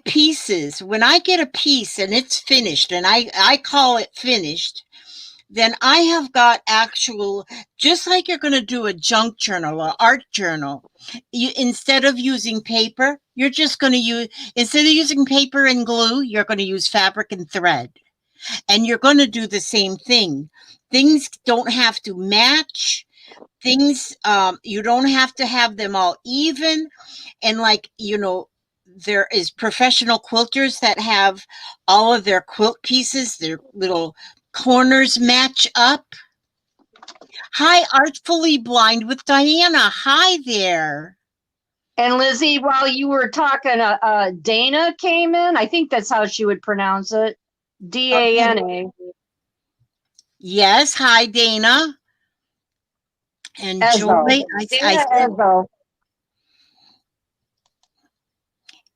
S1: pieces, when I get a piece and it's finished, and I call it finished, then I have got actual, just like you're going to do a junk journal or art journal, instead of using paper, you're just going to use, instead of using paper and glue, you're going to use fabric and thread. And you're going to do the same thing. Things don't have to match. Things, you don't have to have them all even. And like, there is professional quilters that have all of their quilt pieces, their little corners match up. Hi, Artfully Blind with Diana. Hi there.
S2: And Lizzie, while you were talking, Dana came in. I think that's how she would pronounce it. Dana.
S1: Yes, hi, Dana. And
S2: Ezo.
S1: Joy,
S2: Dana Ezo.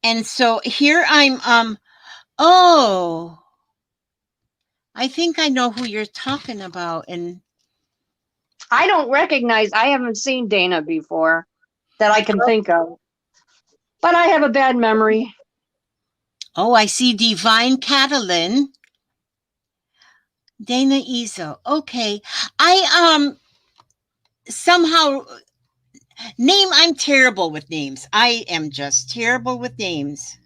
S1: And so here I'm, oh, I think I know who you're talking about. And
S2: I don't recognize, I haven't seen Dana before that I can think of. But I have a bad memory.
S1: Oh, I see Divine Catalin. Dana Ezo. Okay. I somehow I'm terrible with names. I am just terrible with names.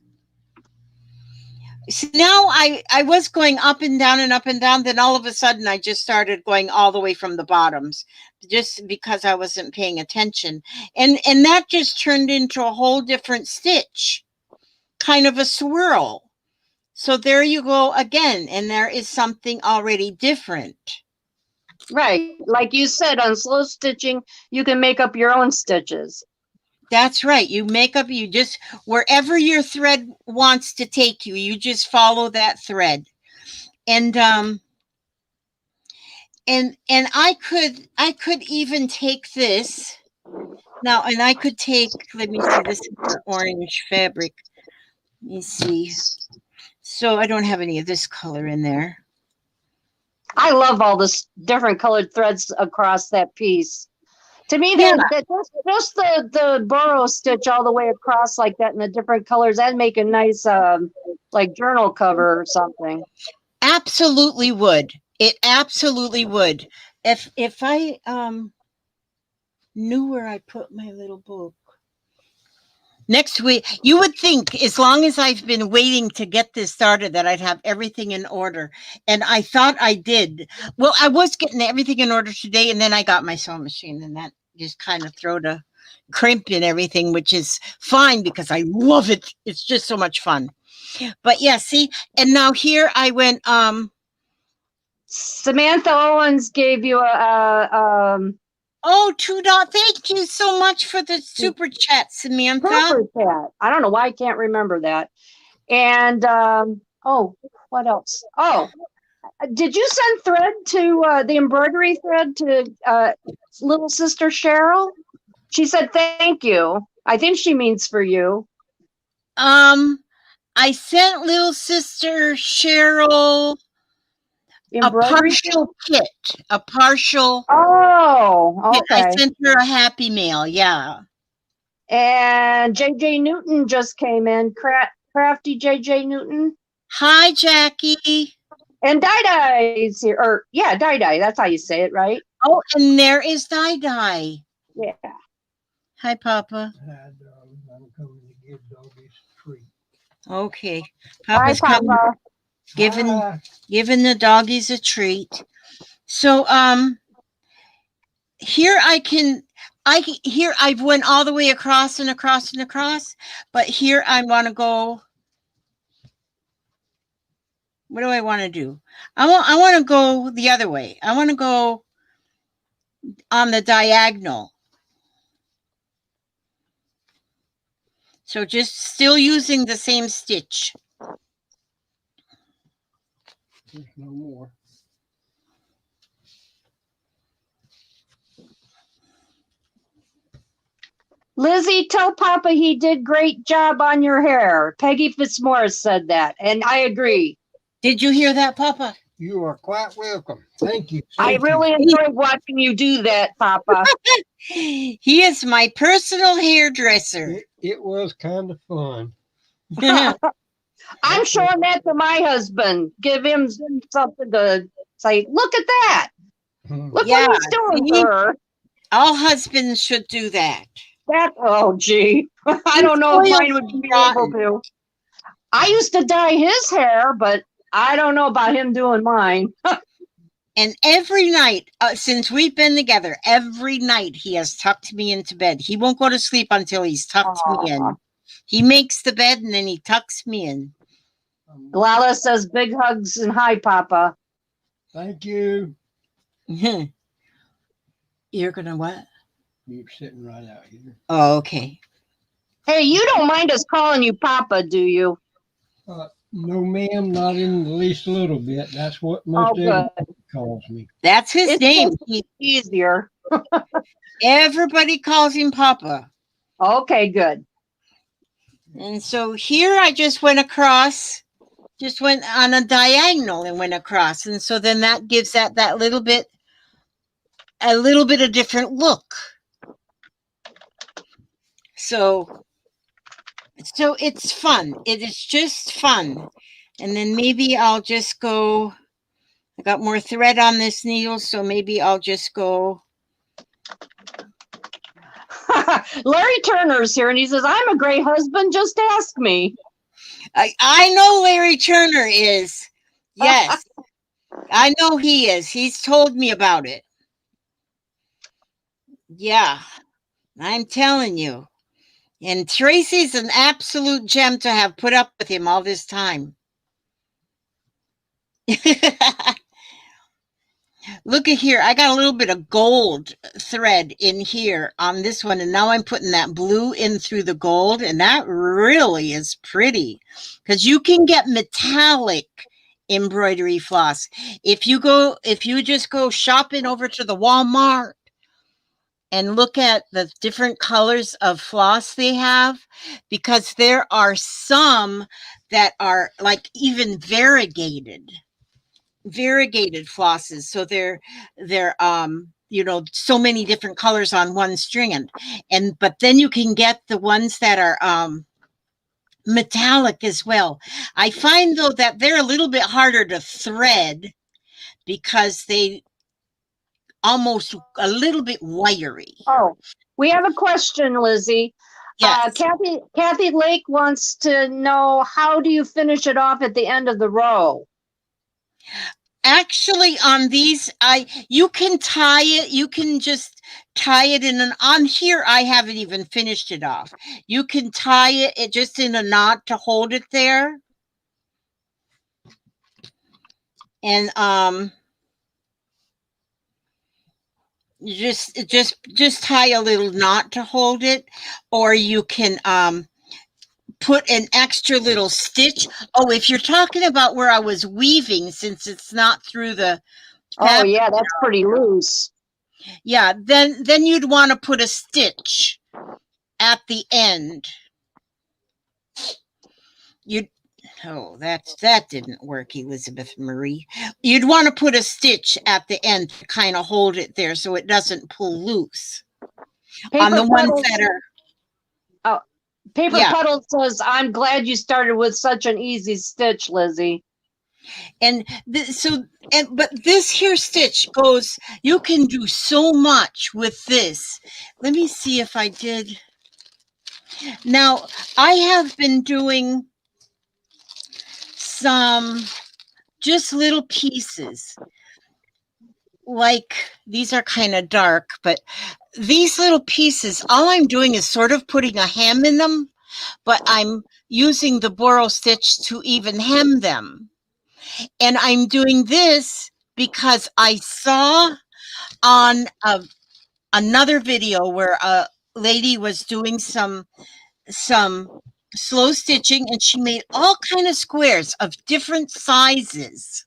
S1: So now I was going up and down and up and down. Then all of a sudden I just started going all the way from the bottoms just because I wasn't paying attention. And that just turned into a whole different stitch, kind of a swirl. So there you go again. And there is something already different.
S2: Right. Like you said, on slow stitching, you can make up your own stitches.
S1: That's right. You make up, you just, wherever your thread wants to take you, you just follow that thread. And I could even take this now, and I could take, let me see, this is the orange fabric. Let me see. So I don't have any of this color in there.
S2: I love all this different colored threads across that piece. To me,
S1: Yeah.
S2: just the boro stitch all the way across like that in the different colors, that'd make a nice like journal cover or something.
S1: Absolutely would. It absolutely would. If I knew where I put my little book. Next week, you would think, as long as I've been waiting to get this started, that I'd have everything in order. And I thought I did. Well, I was getting everything in order today, and then I got my sewing machine, and that just kind of throwed a crimp in everything, which is fine because I love it. It's just so much fun. But yeah, see, and now here I went,
S2: Samantha Owens gave you
S1: oh, $2. Thank you so much for the super chat, Samantha.
S2: super chat. I don't know why I can't remember that. And oh, what else? Oh, did you send thread to the embroidery thread to little sister Cheryl? She said thank you. I think she means for you.
S1: I sent little sister Cheryl
S2: Embroidery.
S1: a partial
S2: Oh,
S1: kit. I
S2: okay.
S1: sent her a happy mail. Yeah.
S2: And JJ Newton just came in. Crafty JJ Newton.
S1: Hi, Jackie.
S2: And Dai is here. Or yeah, Dai. That's how you say it, right?
S1: Oh, and there is Dai Dai.
S2: Yeah.
S1: Hi, Papa.
S3: Hi, darling. I'm coming to give doggies a treat.
S1: Okay.
S2: Papa's
S1: coming,
S2: Papa.
S1: giving the doggies a treat. So here I've went all the way across and across and across, but here I want to go. What do I want to do? I want to go the other way. I want to go on the diagonal. So just still using the same stitch.
S3: There's no more.
S2: Lizzie, tell Papa he did great job on your hair. Peggy Fitzmaurice said that, and I agree.
S1: Did you hear that, Papa?
S3: You are quite welcome. Thank you.
S2: I really enjoyed watching you do that, Papa.
S1: He is my personal hairdresser.
S3: It was kind of fun.
S2: I'm showing that to my husband. Give him something to say, look at that. Look what he's doing for her.
S1: All husbands should do that.
S2: Oh, gee. I don't know if mine would be able to. I used to dye his hair, but I don't know about him doing mine.
S1: And every night, since we've been together, every night he has tucked me into bed. He won't go to sleep until he's tucked me in. He makes the bed and then he tucks me in.
S2: Lala says big hugs and hi, Papa.
S3: Thank you.
S1: You're going to what?
S3: You're sitting right out here.
S1: Oh, okay.
S2: Hey, you don't mind us calling you Papa, do you?
S3: No, ma'am, not in the least little bit. That's what most everybody calls me.
S1: That's his name.
S2: Easier.
S1: Everybody calls him Papa.
S2: Okay, good.
S1: And so here I just went across, just went on a diagonal and went across. And so then that gives that little bit, a little bit of different look. So So it's fun. It is just fun. And then maybe I'll just go, I got more thread on this needle, so maybe I'll just go.
S2: Larry Turner's here and he says, I'm a great husband, just ask me.
S1: I know Larry Turner is. Yes. I know he is. He's told me about it. Yeah. I'm telling you. And Tracy's an absolute gem to have put up with him all this time. Look at here. I got a little bit of gold thread in here on this one. And now I'm putting that blue in through the gold. And that really is pretty because you can get metallic embroidery floss. If you just go shopping over to the Walmart and look at the different colors of floss they have, because there are some that are like even variegated flosses. So they're so many different colors on one strand. But then you can get the ones that are metallic as well. I find though that they're a little bit harder to thread because they almost a little bit wiry.
S2: Oh, we have a question, Lizzie.
S1: Yes.
S2: Kathy Lake wants to know, how do you finish it off at the end of the row?
S1: Actually, on these, you can tie it. You can just tie it in on here. I haven't even finished it off. You can tie it just in a knot to hold it there. And you just tie a little knot to hold it, or you can put an extra little stitch. Oh, if you're talking about where I was weaving, since it's not through the
S2: fabric, oh yeah, that's pretty loose.
S1: Yeah, then you'd want to put a stitch at the end. That didn't work, Elizabeth Marie. You'd want to put a stitch at the end to kind of hold it there so it doesn't pull loose. On the ones that are
S2: Paper Puddle says, I'm glad you started with such an easy stitch, Lizzie.
S1: And but this here stitch goes, you can do so much with this. Let me see if I did. Now, I have been doing some just little pieces. Like, these are kind of dark, but these little pieces, all I'm doing is sort of putting a hem in them, but I'm using the boro stitch to even hem them. And I'm doing this because I saw on another video where a lady was doing some slow stitching, and she made all kind of squares of different sizes.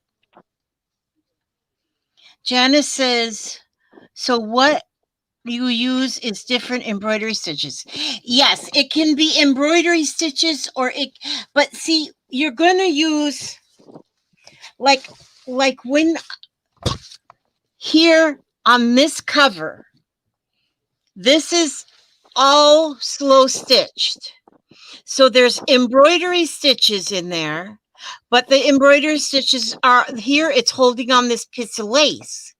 S1: Janice says, so what you use is different embroidery stitches. Yes, it can be embroidery stitches, but see, you're going to use like when here on this cover, this is all slow stitched. So there's embroidery stitches in there, but the embroidery stitches are here. It's holding on this piece of lace.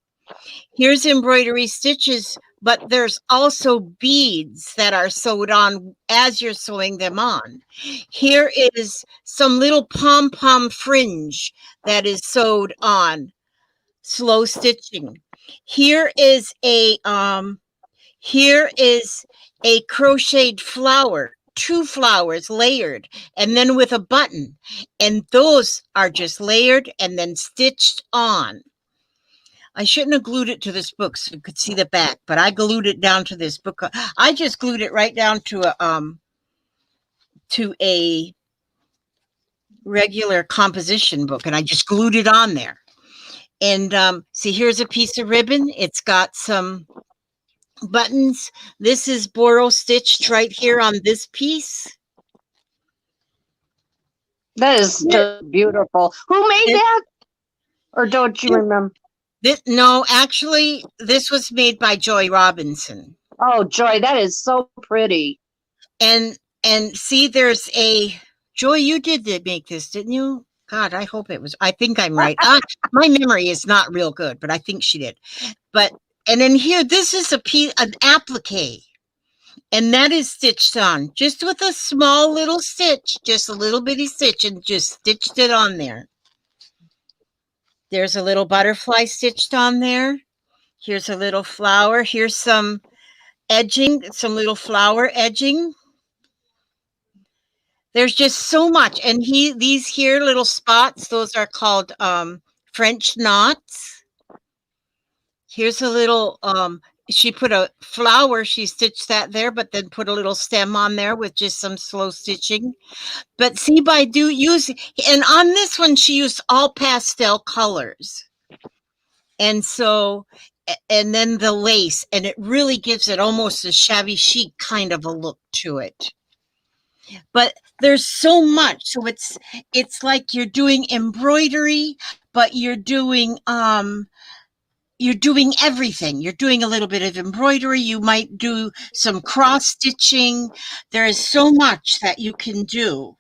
S1: Here's embroidery stitches, but there's also beads that are sewed on as you're sewing them on. Here is some little pom-pom fringe that is sewed on, slow stitching. Here is a crocheted flower, 2 flowers layered, and then with a button. And those are just layered and then stitched on. I shouldn't have glued it to this book so you could see the back, but I glued it down to this book. I just glued it right down to a regular composition book, and I just glued it on there. And see, here's a piece of ribbon. It's got some buttons. This is boro stitched right here on this piece.
S2: That is just beautiful. Who made that? Or don't you remember?
S1: No, actually, this was made by Joy Robinson.
S2: Oh, Joy, that is so pretty.
S1: And And see, there's a Joy. You did make this, didn't you? God, I hope it was. I think I'm right. My memory is not real good, but I think she did. But and then here, this is an applique, and that is stitched on just with a small little stitch, just a little bitty stitch, and just stitched it on there. There's a little butterfly stitched on there. Here's a little flower. Here's some edging, some little flower edging. There's just so much. And these here little spots, those are called French knots. Here's a little, she put a flower, she stitched that there, but then put a little stem on there with just some slow stitching. But see, by using, and on this one, she used all pastel colors. And so, and then the lace, and it really gives it almost a shabby chic kind of a look to it. But there's so much. So it's like you're doing embroidery, but you're doing everything. You're doing a little bit of embroidery. You might do some cross stitching. There is so much that you can do.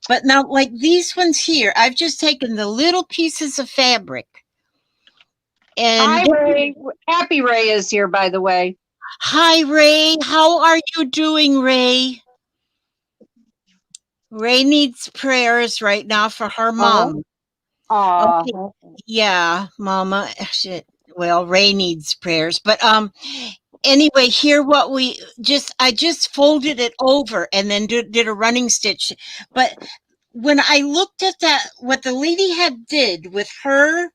S1: But now, like these ones here, I've just taken the little pieces of fabric. And
S2: Hi, Ray. Happy Ray is here, by the way.
S1: Hi, Ray. How are you doing, Ray? Ray needs prayers right now for her mom.
S2: Oh.
S1: Okay. Yeah, Mama. Shit. Well, Ray needs prayers, but anyway, here what I just folded it over and then did a running stitch. But when I looked at that, what the lady had did with her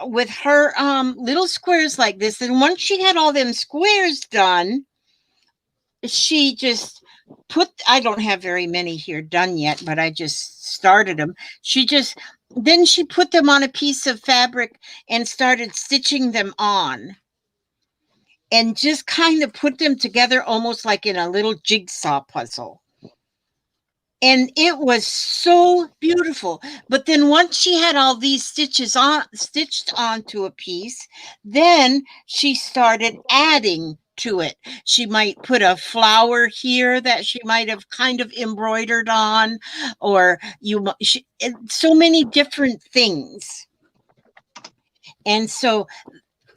S1: little squares like this, and once she had all them squares done, she just I don't have very many here done yet, but I just started them. Then she put them on a piece of fabric and started stitching them on and just kind of put them together almost like in a little jigsaw puzzle. And it was so beautiful. But then once she had all these stitched onto a piece, then she started adding to it. She might put a flower here that she might have kind of embroidered on, or so many different things. And so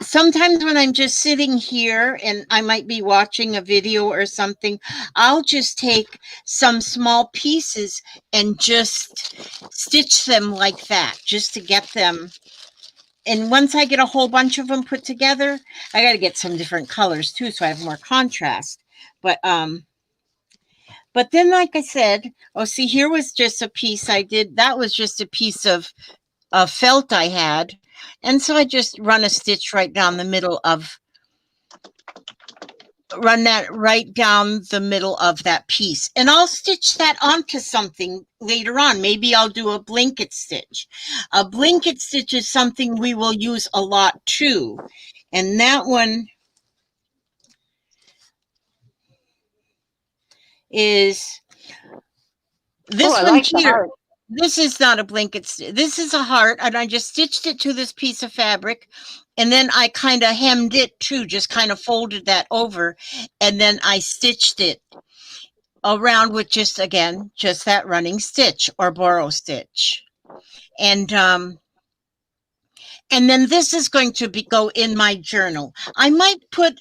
S1: sometimes when I'm just sitting here and I might be watching a video or something, I'll just take some small pieces and just stitch them like that, just to get them. And once I get a whole bunch of them put together, I got to get some different colors too, so I have more contrast. But then, like I said, see, here was just a piece I did. That was just a piece of felt I had. And so I just run a stitch right down the middle of that piece. And I'll stitch that onto something later on. Maybe I'll do a blanket stitch. A blanket stitch is something we will use a lot too. And that one is this one
S2: like
S1: here. This is not a blanket. This is a heart, and I just stitched it to this piece of fabric, and then I kind of hemmed it too, just kind of folded that over, and then I stitched it around with just that running stitch or boro stitch. And then this is going to go in my journal. I might put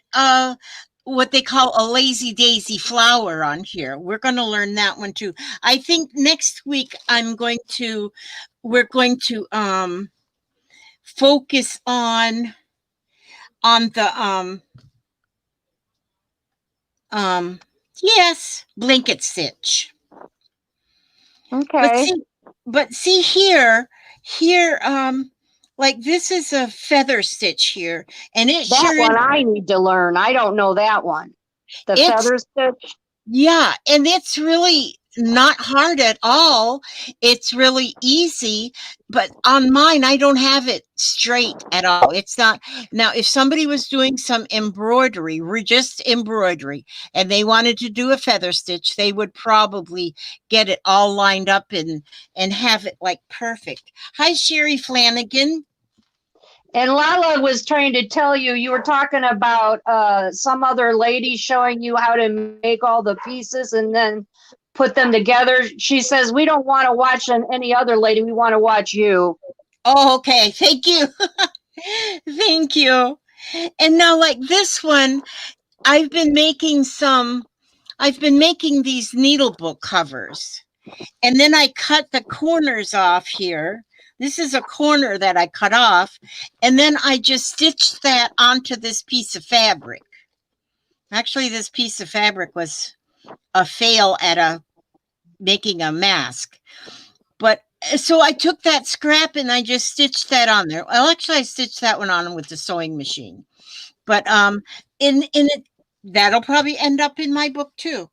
S1: what they call a lazy daisy flower on here. We're going to learn that one too. I think next week we're going to focus on the yes, blanket stitch.
S2: Okay.
S1: But see here, like this is a feather stitch here, and
S2: that one I need to learn. I don't know that one. The feather stitch.
S1: Yeah, and it's really not hard at all. It's really easy, but on mine, I don't have it straight at all. It's not. Now, if somebody was doing some embroidery, just embroidery, and they wanted to do a feather stitch, they would probably get it all lined up and have it like perfect. Hi, Sherry Flanagan.
S2: And Lala was trying to tell you, you were talking about some other lady showing you how to make all the pieces and then put them together. She says, we don't want to watch any other lady. We want to watch you.
S1: Oh, okay. Thank you. Thank you. And now, like this one, I've been making these needle book covers. And then I cut the corners off here. This is a corner that I cut off. And then I just stitched that onto this piece of fabric. Actually, this piece of fabric was a fail at making a mask. But so I took that scrap and I just stitched that on there. Well, actually, I stitched that one on with the sewing machine. But in it, that'll probably end up in my book too.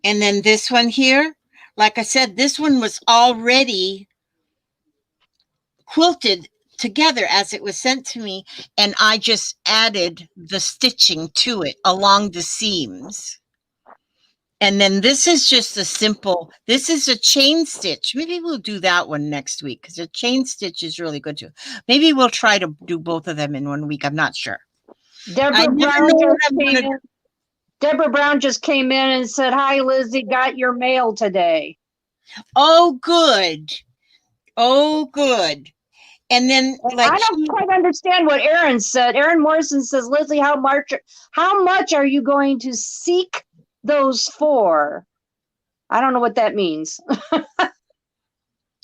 S1: And then this one here, like I said, this one was already quilted together as it was sent to me, and I just added the stitching to it along the seams. And then this is just this is a chain stitch. Maybe we'll do that one next week because a chain stitch is really good too. Maybe we'll try to do both of them in 1 week. I'm not sure.
S2: Deborah Brown just came in and said, hi, Lizzie, got your mail today.
S1: Oh, good. Oh, good. And then like
S2: I don't quite understand what Aaron said. Aaron Morrison says, Lizzie, how much are you going to seek those for? I don't know what that means.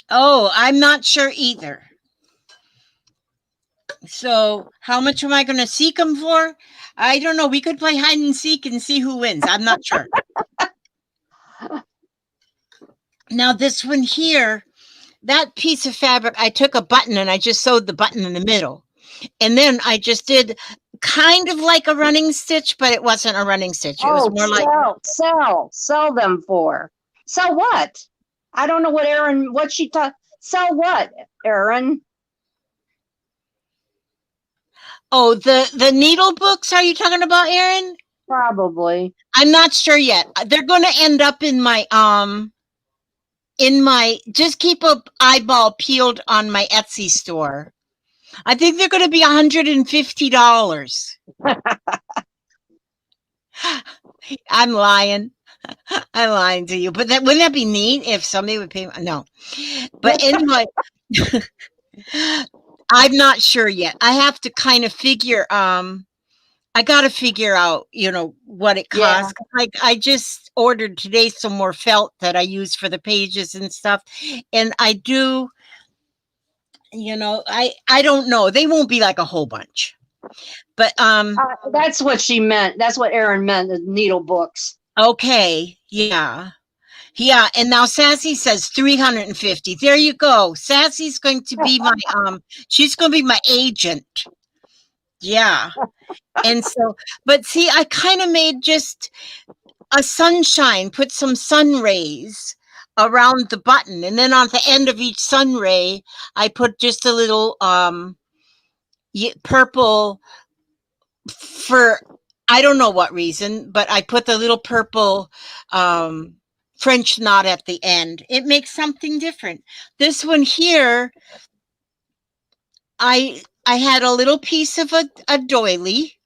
S1: Oh, I'm not sure either. So how much am I going to seek them for? I don't know. We could play hide and seek and see who wins. I'm not sure. Now this one here, that piece of fabric, I took a button and I just sewed the button in the middle. And then I just did kind of like a running stitch, but it wasn't a running stitch. It was more like
S2: sell them for. Sell what? I don't know what she taught. Sell what, Aaron?
S1: Oh, the needle books, are you talking about, Aaron?
S2: Probably.
S1: I'm not sure yet. They're going to end up in my just keep an eyeball peeled on my Etsy store. I think they're going to be $150. I'm lying. I'm lying to you. But wouldn't that be neat if somebody would pay? No. But anyway, I'm not sure yet. I have to kind of figure, I got to figure out, what it costs. Yeah. Like I just ordered today some more felt that I use for the pages and stuff. And I do, I don't know. They won't be like a whole bunch. But
S2: that's what she meant. That's what Aaron meant, the needle books.
S1: Okay. Yeah. Yeah. And now Sassy says 350. There you go. Sassy's going to be my she's going to be my agent. Yeah. And so, but see, I kind of made just a sunshine, put some sun rays around the button. And then on the end of each sun ray, I put just a little purple for, I don't know what reason, but I put the little purple French knot at the end. It makes something different. This one here, I had a little piece of a doily,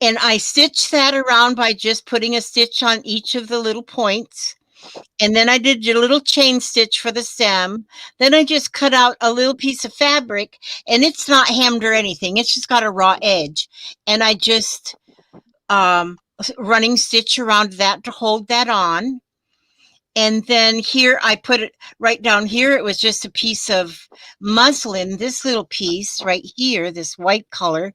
S1: and I stitched that around by just putting a stitch on each of the little points. And then I did a little chain stitch for the stem. Then I just cut out a little piece of fabric, and it's not hemmed or anything. It's just got a raw edge. And I just running stitch around that to hold that on. And then here I put it right down here. It was just a piece of muslin, this little piece right here, this white color.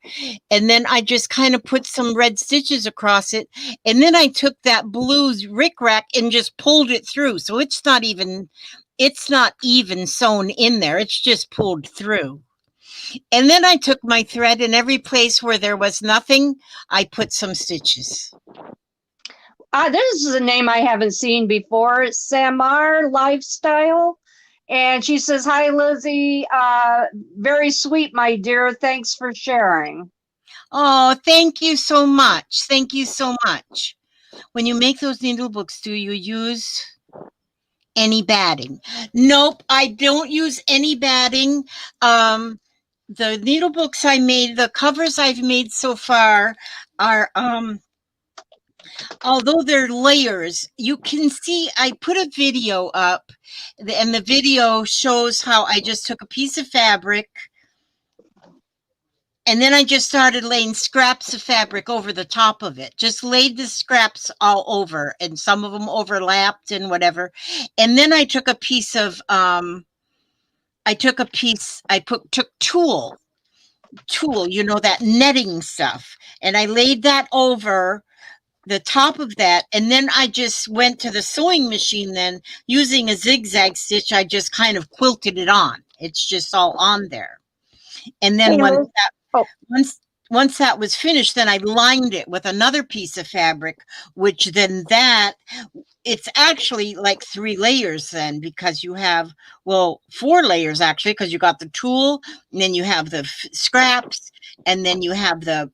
S1: And then I just kind of put some red stitches across it. And then I took that blue rickrack and just pulled it through. So it's not even sewn in there. It's just pulled through. And then I took my thread, and every place where there was nothing, I put some stitches.
S2: This is a name I haven't seen before, Samar Lifestyle. And she says, hi, Lizzie. Very sweet, my dear. Thanks for sharing.
S1: Oh, thank you so much. Thank you so much. When you make those needle books, do you use any batting? Nope, I don't use any batting. the needle books I made, the covers I've made so far are although they're layers, you can see I put a video up, and the video shows how I just took a piece of fabric and then I just started laying scraps of fabric over the top of it. Just laid the scraps all over, and some of them overlapped and whatever. And then I took a piece of took tulle, you know, that netting stuff, and I laid that over the top of that, and then I just went to the sewing machine. Then using a zigzag stitch, I just kind of quilted it on. It's just all on there. And then
S2: Taylor? Oh,
S1: once that was finished, then I lined it with another piece of fabric, which then it's actually like 3 layers then, because you have, well, 4 layers actually, because you got the tulle, and then you have the scraps, and then you have the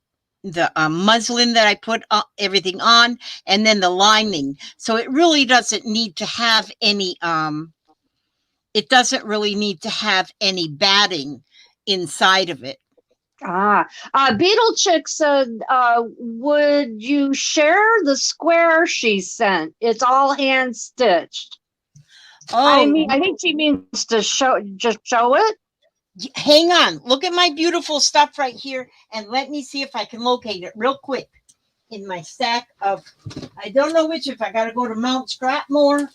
S1: muslin that I put everything on, and then the lining. So it really doesn't need to have any it doesn't really need to have any batting inside of it.
S2: Beetle Chick said, would you share the square she sent? It's all hand stitched. I mean, I think she means to just show it.
S1: Hang on. Look at my beautiful stuff right here, and let me see if I can locate it real quick in my stack of, I don't know which, if I got to go to Mount Scrap more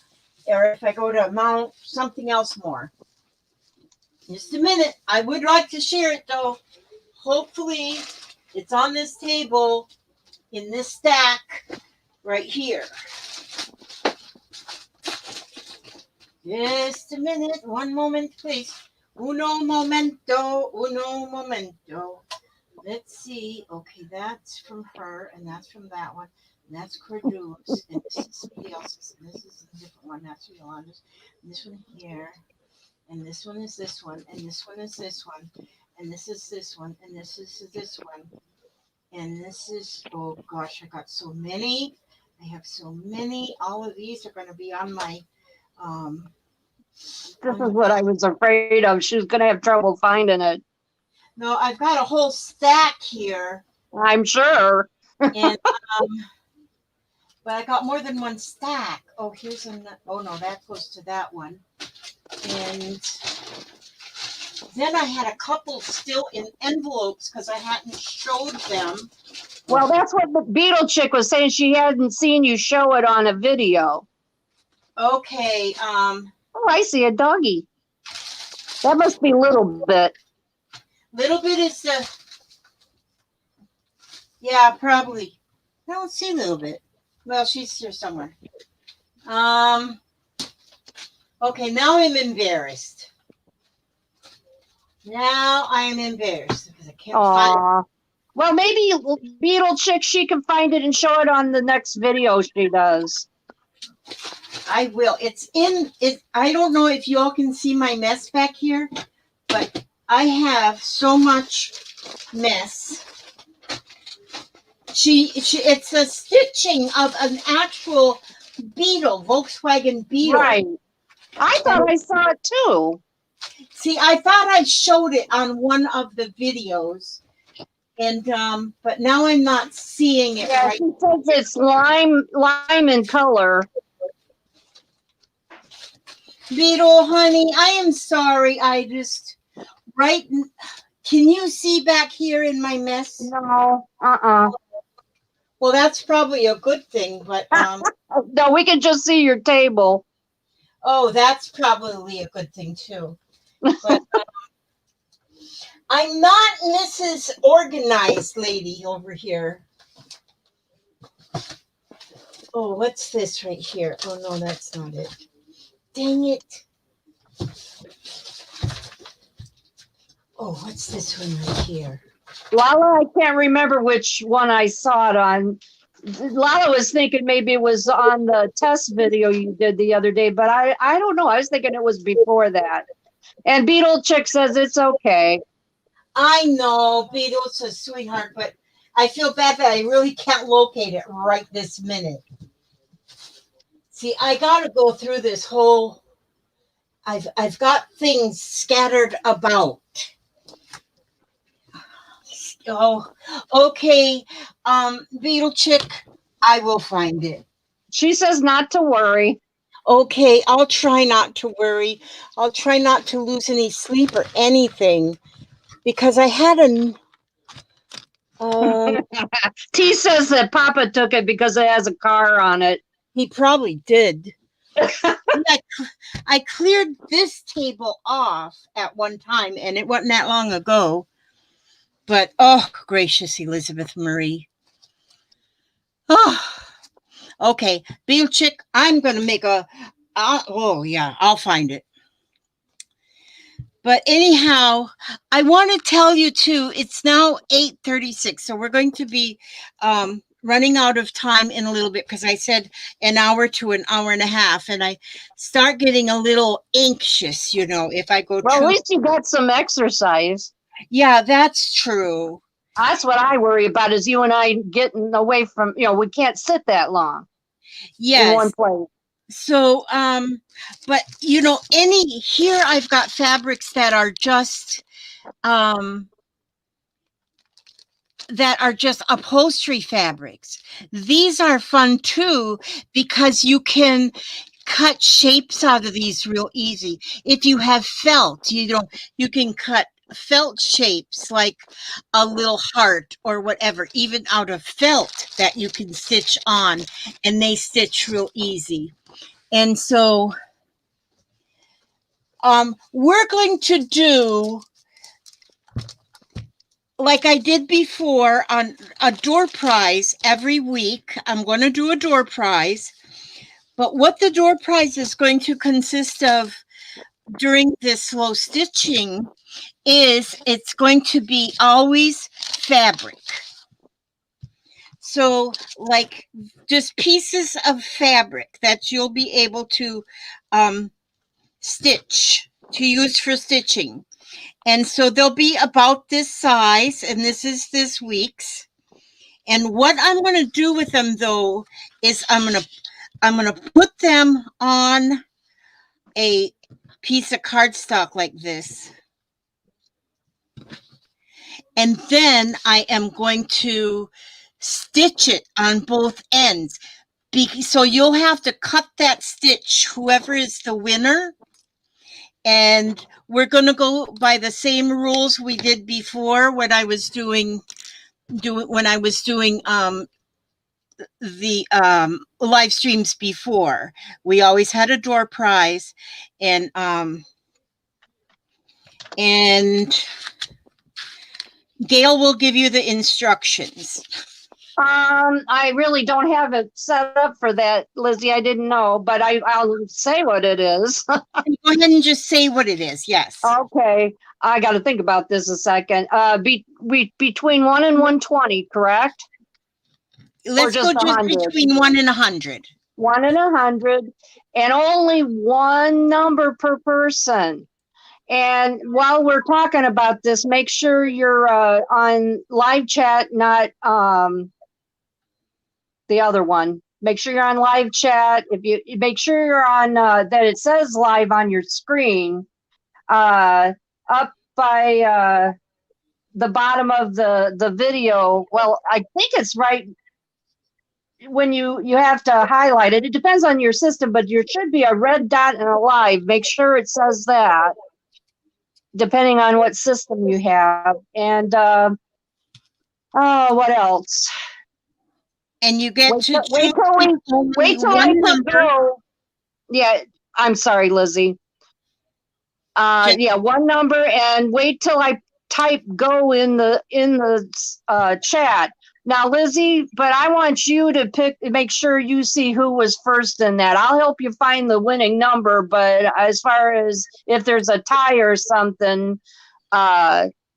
S1: or if I go to Mount something else more. Just a minute. I would like to share it though. Hopefully it's on this table in this stack right here. Just a minute. One moment, please. Uno momento. Uno momento. Let's see. Okay, that's from her, and that's from that one. And that's Cordu's, and this is somebody else's, and this is a different one. That's Yolanda's. And this one here, and this one is this one, and this one is this one, and this is this one, and this is this one, and this is, oh gosh, I got so many. I have so many. All of these are going to be on my
S2: this is what I was afraid of. She was going to have trouble finding it.
S1: No, I've got a whole stack here.
S2: I'm sure.
S1: And but I got more than one stack. Oh, here's another. Oh no, that goes to that one. And then I had a couple still in envelopes because I hadn't showed them.
S2: Well, that's what the Beetle Chick was saying. She hadn't seen you show it on a video.
S1: Okay.
S2: Oh, I see a doggy. That must be Little Bit.
S1: Little Bit is the. Yeah, probably. I don't see Little Bit. Well, she's here somewhere. Okay, now I'm embarrassed. Now I am embarrassed because I can't find it.
S2: Well, maybe Beetle Chick, she can find it and show it on the next video she does.
S1: I will. It's in it. I don't know if you all can see my mess back here, but I have so much mess. It's a stitching of an actual Beetle, Volkswagen Beetle.
S2: Right. I thought I saw it too.
S1: See, I thought I showed it on one of the videos, and but now I'm not seeing it.
S2: Yeah,
S1: right.
S2: she says it's lime in color.
S1: Beetle, honey, I am sorry. I just Can you see back here in my mess?
S2: No.
S1: Well, that's probably a good thing, but
S2: no, we can just see your table.
S1: Oh, that's probably a good thing too. But I'm not Mrs. Organized Lady over here. Oh, what's this right here? Oh no, that's not it. Dang it. Oh, what's this one right here?
S2: Lala, I can't remember which one I saw it on. Lala was thinking maybe it was on the test video you did the other day, but I don't know. I was thinking it was before that. And Beetle Chick says it's okay.
S1: I know, Beetle's a sweetheart, but I feel bad that I really can't locate it right this minute. See, I got to go through this whole. I've got things scattered about. Oh, okay. Beetle Chick, I will find it.
S2: She says not to worry.
S1: Okay, I'll try not to worry. I'll try not to lose any sleep or anything because I had an.
S2: T says that Papa took it because it has a car on it.
S1: He probably did. I cleared this table off at one time, and it wasn't that long ago. But oh, gracious Elizabeth Marie. Oh, okay, Beetle Chick, I'm going to make a. Oh yeah, I'll find it. But anyhow, I want to tell you too, it's now 8:36. So we're going to be running out of time in a little bit because I said an hour to an hour and a half. And I start getting a little anxious, if I go
S2: Well, at least you got some exercise.
S1: Yeah, that's true.
S2: That's what I worry about is you and I getting away from, we can't sit that long.
S1: Yes.
S2: In one place.
S1: So, but here I've got fabrics that are just upholstery fabrics. These are fun too because you can cut shapes out of these real easy. If you have felt, you can cut felt shapes like a little heart or whatever, even out of felt that you can stitch on, and they stitch real easy. And so we're going to do like I did before on a door prize every week. I'm going to do a door prize, but what the door prize is going to consist of during this slow stitching is it's going to be always fabric. So like just pieces of fabric that you'll be able to stitch, to use for stitching. And so they'll be about this size, and this is this week's. And what I'm going to do with them though is I'm going to put them on a piece of cardstock like this. And then I am going to stitch it on both ends. So you'll have to cut that stitch, whoever is the winner. And we're going to go by the same rules we did before when I was doing the live streams before. We always had a door prize, and Gail will give you the instructions.
S2: I really don't have it set up for that, Lizzie. I didn't know, but I'll say what it is.
S1: Go ahead and just say what it is. Yes.
S2: Okay. I got to think about this a second. Between 1 and 120, correct?
S1: Let's go just between 1 and 100.
S2: 1 and 100, and only one number per person. And while we're talking about this, make sure you're on live chat, not the other one. Make sure you're on live chat. If you make sure you're on that it says live on your screen, up by the bottom of the video. Well, I think it's right when you have to highlight it. It depends on your system, but there should be a red dot and a live. Make sure it says that, depending on what system you have. And what else?
S1: And you get
S2: wait till I put go. Yeah, I'm sorry, Lizzie. Yeah, one number, and wait till I type go in the chat. Now, Lizzie, but I want you to make sure you see who was first in that. I'll help you find the winning number, but as far as if there's a tie or something,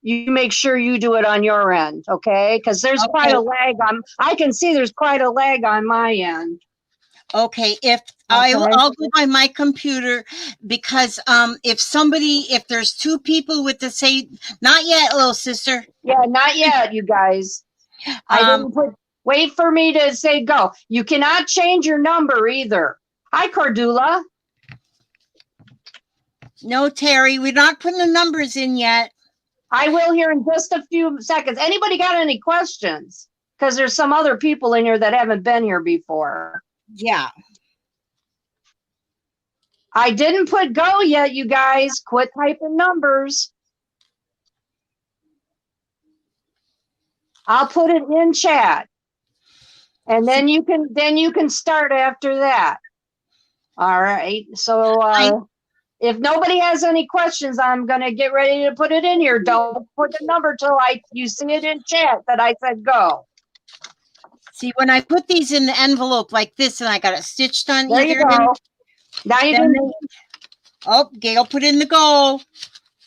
S2: you make sure you do it on your end, okay? Because there's quite a lag I can see there's quite a lag on my end.
S1: Okay, I'll go by my computer because if there's two people with the same, not yet, little sister.
S2: Yeah, not yet, you guys. I didn't wait for me to say go. You cannot change your number either. Hi, Cordula.
S1: No, Terry, we're not putting the numbers in yet.
S2: I will here in just a few seconds. Anybody got any questions? Because there's some other people in here that haven't been here before.
S1: Yeah.
S2: I didn't put go yet, you guys. Quit typing numbers. I'll put it in chat. And then you can start after that. All right. So if nobody has any questions, I'm gonna get ready to put it in here. Don't put the number till you see it in chat that I said go.
S1: See, when I put these in the envelope like this and I got it stitched on
S2: There
S1: either
S2: you go.
S1: end,
S2: Now you
S1: then
S2: can.
S1: oh, Gail put in the go.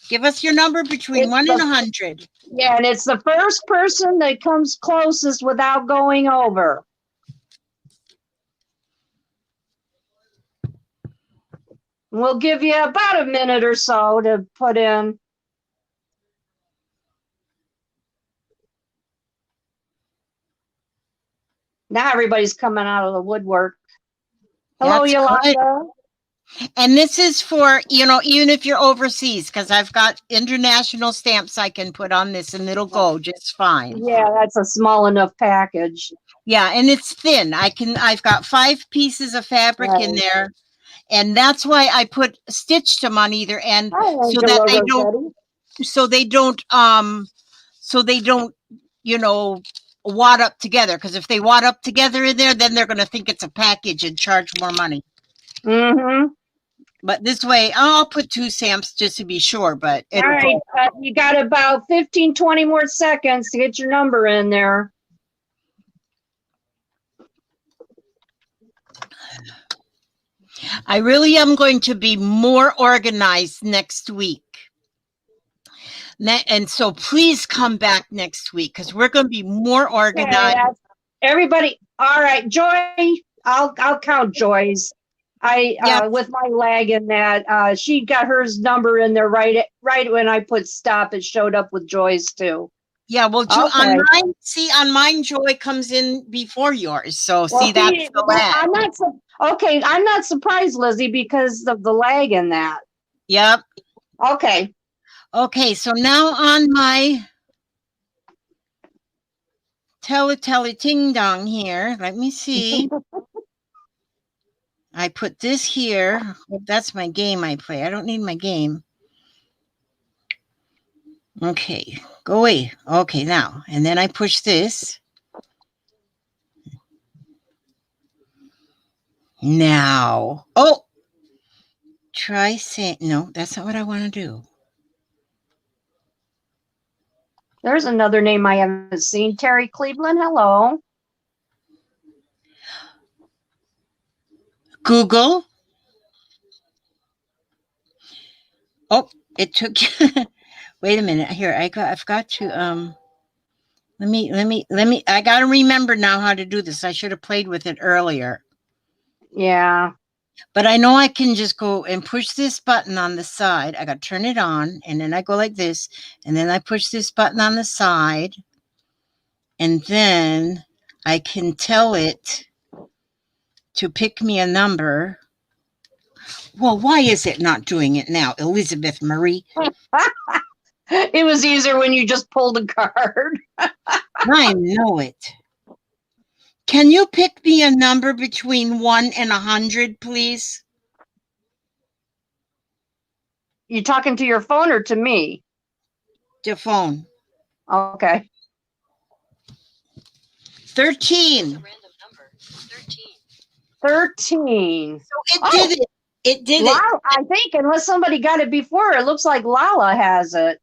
S1: Give us your number between
S2: It's
S1: 1 and 100.
S2: Yeah, and it's the first person that comes closest without going over. We'll give you about a minute or so to put in. Now everybody's coming out of the woodwork. Hello,
S1: That's
S2: Yolanda.
S1: good. And this is for, even if you're overseas, because I've got international stamps I can put on this and it'll go just fine.
S2: Yeah, that's a small enough package.
S1: Yeah, and it's thin. I've got 5 pieces of fabric in there. And that's why I put stitched them on either end so that they don't, wad up together. Because if they wad up together in there, then they're going to think it's a package and charge more money.
S2: Mm-hmm.
S1: But this way, I'll put 2 stamps just to be sure, but
S2: all right, you got about 15, 20 more seconds to get your number in there.
S1: I really am going to be more organized next week. And so please come back next week because we're going to be more organized.
S2: Okay, everybody, all right, Joy, I'll count Joy's. With my lag in that, she got hers number in there right when I put stop. It showed up with Joy's too.
S1: Yeah, well, on mine, Joy comes in before yours. So that's the lag.
S2: I'm not surprised, Lizzie, because of the lag in that.
S1: Yep.
S2: Okay.
S1: Okay, so now on my ting dong here, let me see. I put this here. That's my game I play. I don't need my game. Okay, go away. Okay, now. And then I push this. Now. Oh! Try saying, no, that's not what I want to do.
S2: There's another name I haven't seen. Terry Cleveland, hello.
S1: Google. Oh, it took wait a minute. Here, I've got to let me I gotta remember now how to do this. I should have played with it earlier.
S2: Yeah.
S1: But I know I can just go and push this button on the side. I got to turn it on, and then I go like this, and then I push this button on the side, and then I can tell it to pick me a number. Well, why is it not doing it now, Elizabeth Marie?
S2: It was easier when you just pulled a card.
S1: I know it. Can you pick me a number between 1 and 100, please?
S2: You talking to your phone or to me?
S1: The phone.
S2: Okay.
S1: 13.
S2: 13.
S1: So it did it. It did it.
S2: I think unless somebody got it before, it looks like Lala has it.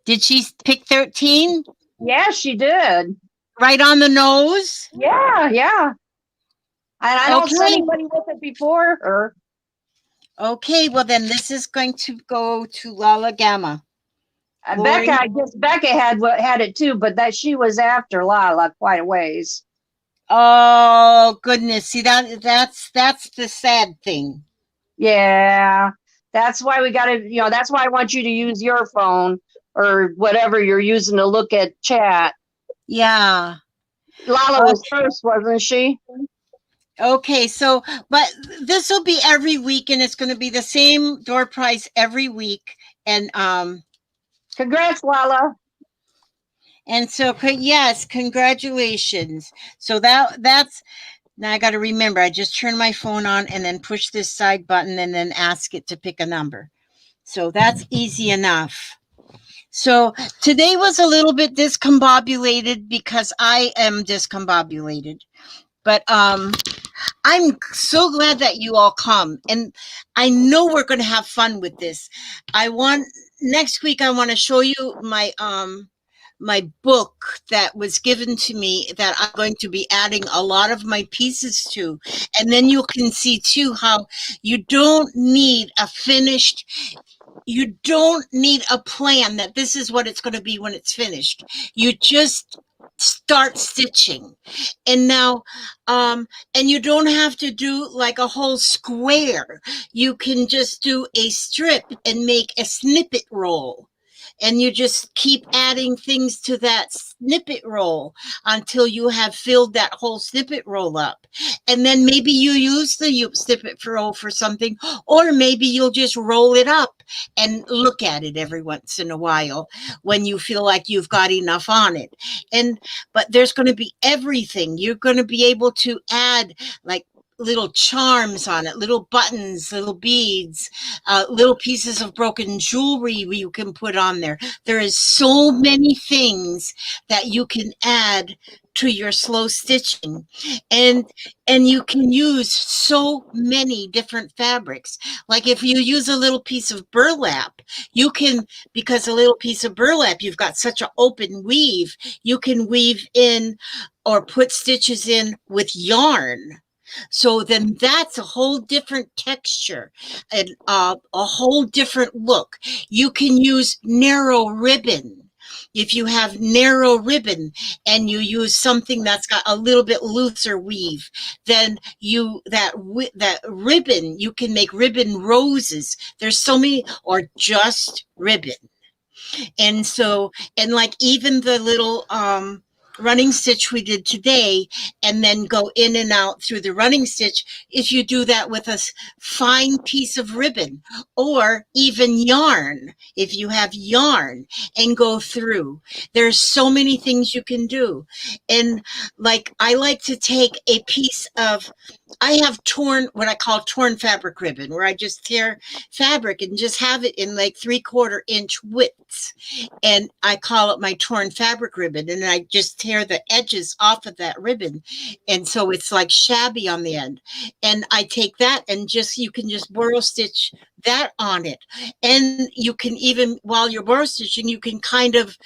S1: Did she pick 13?
S2: Yeah, she did.
S1: Right on the nose?
S2: Yeah. And I don't see anybody with it before her.
S1: Okay, well then this is going to go to Lala Gamma.
S2: Becca, I guess Becca had it too, but she was after Lala quite a ways.
S1: Oh goodness! See that's the sad thing.
S2: Yeah, that's why we got to. That's why I want you to use your phone or whatever you're using to look at chat.
S1: Yeah.
S2: Lala was first, wasn't she?
S1: Okay, so but this will be every week, and it's going to be the same door price every week, and
S2: Congrats, Lala.
S1: so yes, congratulations. So that's now I got to remember. I just turn my phone on and then push this side button and then ask it to pick a number. So that's easy enough. So today was a little bit discombobulated because I am discombobulated. But I'm so glad that you all come. And I know we're going to have fun with this. Next week I want to show you my book that was given to me that I'm going to be adding a lot of my pieces to. And then you can see too how you don't need a plan that this is what it's going to be when it's finished. You just start stitching. And now and you don't have to do like a whole square. You can just do a strip and make a snippet roll. And you just keep adding things to that snippet roll until you have filled that whole snippet roll up. And then maybe you use the snippet roll for something, or maybe you'll just roll it up and look at it every once in a while when you feel like you've got enough on it. But there's going to be everything. You're going to be able to add like little charms on it, little buttons, little beads, little pieces of broken jewelry you can put on there. There is so many things that you can add to your slow stitching, and you can use so many different fabrics. Like if you use a little piece of burlap, you can, because a little piece of burlap, you've got such an open weave, you can weave in or put stitches in with yarn. So then that's a whole different texture and a whole different look. You can use narrow ribbon. If you have narrow ribbon and you use something that's got a little bit looser weave, then that ribbon, you can make ribbon roses. There's so many, or just ribbon. And so, and like even the little running stitch we did today, and then go in and out through the running stitch, if you do that with a fine piece of ribbon or even yarn, if you have yarn, and go through, there's so many things you can do. And like I like to take a piece of, I have what I call torn fabric ribbon, where I just tear fabric and just have it in like 3/4 inch widths. And I call it my torn fabric ribbon. And I just tear the edges off of that ribbon. And so it's like shabby on the end. And I take that and you can just boro stitch that on it. And you can even, while you're boro stitching, you can kind of,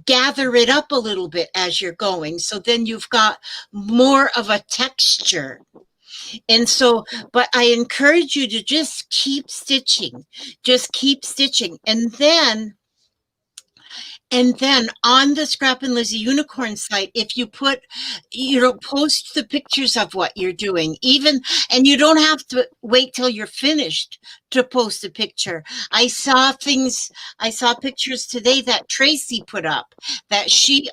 S1: gather it up a little bit as you're going. So then you've got more of a texture. And so, but I encourage you to just keep stitching, And then on the Scrap and Lizzie Unicorn site, if you post the pictures of what you're doing, and you don't have to wait till you're finished to post a picture. I saw pictures today that Tracy put up that she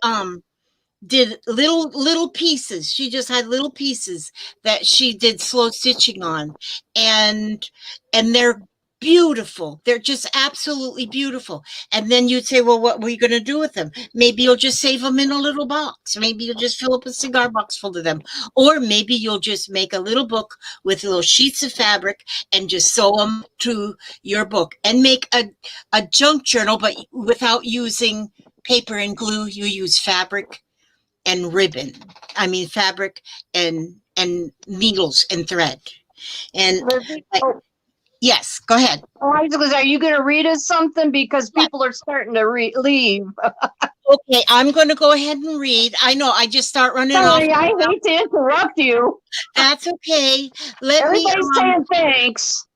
S1: did little pieces. She just had little pieces that she did slow stitching on, and they're beautiful. They're just absolutely beautiful. And then you'd say, well, what were you going to do with them? Maybe you'll just save them in a little box. Maybe you'll just fill up a cigar box full of them. Or maybe you'll just make a little book with little sheets of fabric and just sew them to your book, and make a junk journal, but without using paper and glue. You use fabric and ribbon. I mean, fabric and needles and thread. And yes, go ahead.
S2: Oh, I was going to say, are you going to read us something? Because people are starting to leave.
S1: Okay, I'm going to go ahead and read. I know, I just start running off.
S2: Sorry, I hate to interrupt you.
S1: That's okay.
S2: Everybody's saying thanks.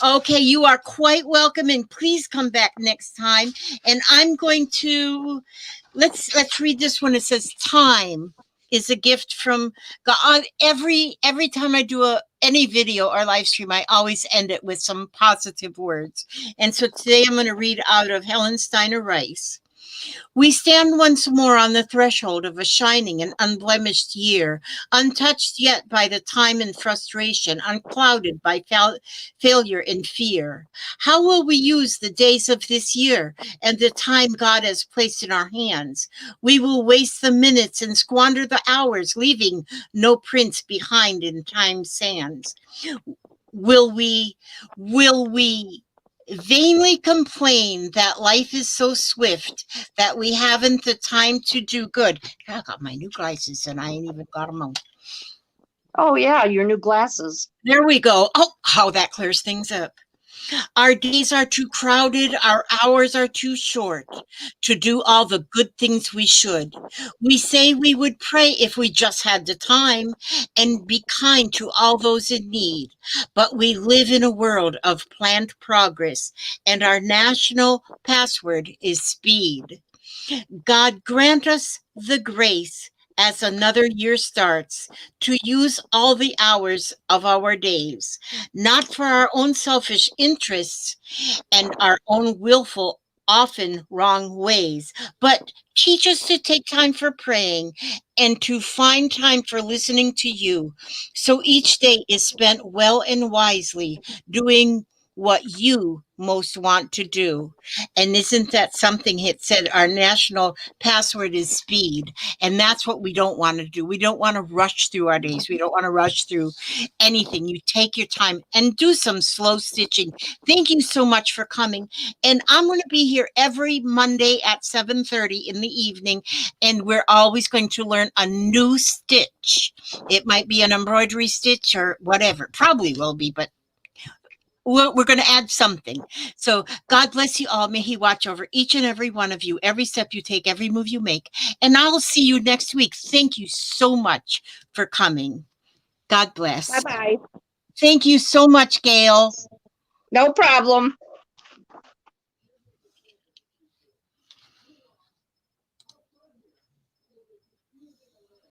S1: Okay, you are quite welcome, and please come back next time. And I'm going to let's read this one. It says, "Time is a gift from God." Every time I do any video or live stream, I always end it with some positive words. And so today I'm going to read out of Helen Steiner Rice. We stand once more on the threshold of a shining and unblemished year, untouched yet by the time and frustration, unclouded by failure and fear. How will we use the days of this year and the time God has placed in our hands? We will waste the minutes and squander the hours, leaving no prints behind in time's sands. Will we vainly complain that life is so swift that we haven't the time to do good? I got my new glasses and I ain't even got them on.
S2: Oh, yeah, your new glasses.
S1: There we go. Oh, how that clears things up. Our days are too crowded. Our hours are too short to do all the good things we should. We say we would pray if we just had the time and be kind to all those in need. But we live in a world of planned progress, and our national password is speed. God grant us the grace as another year starts to use all the hours of our days, not for our own selfish interests and our own willful, often wrong ways, but teach us to take time for praying and to find time for listening to you. So each day is spent well and wisely doing what you most want to do. And isn't that something it said? Our national password is speed. And that's what we don't want to do. We don't want to rush through our days. We don't want to rush through anything. You take your time and do some slow stitching. Thank you so much for coming. And I'm going to be here every Monday at 7:30 in the evening. And we're always going to learn a new stitch. It might be an embroidery stitch or whatever. Probably will be, but we're going to add something. So God bless you all. May he watch over each and every one of you, every step you take, every move you make. And I'll see you next week. Thank you so much for coming. God bless.
S2: Bye-bye.
S1: Thank you so much, Gail.
S2: No problem.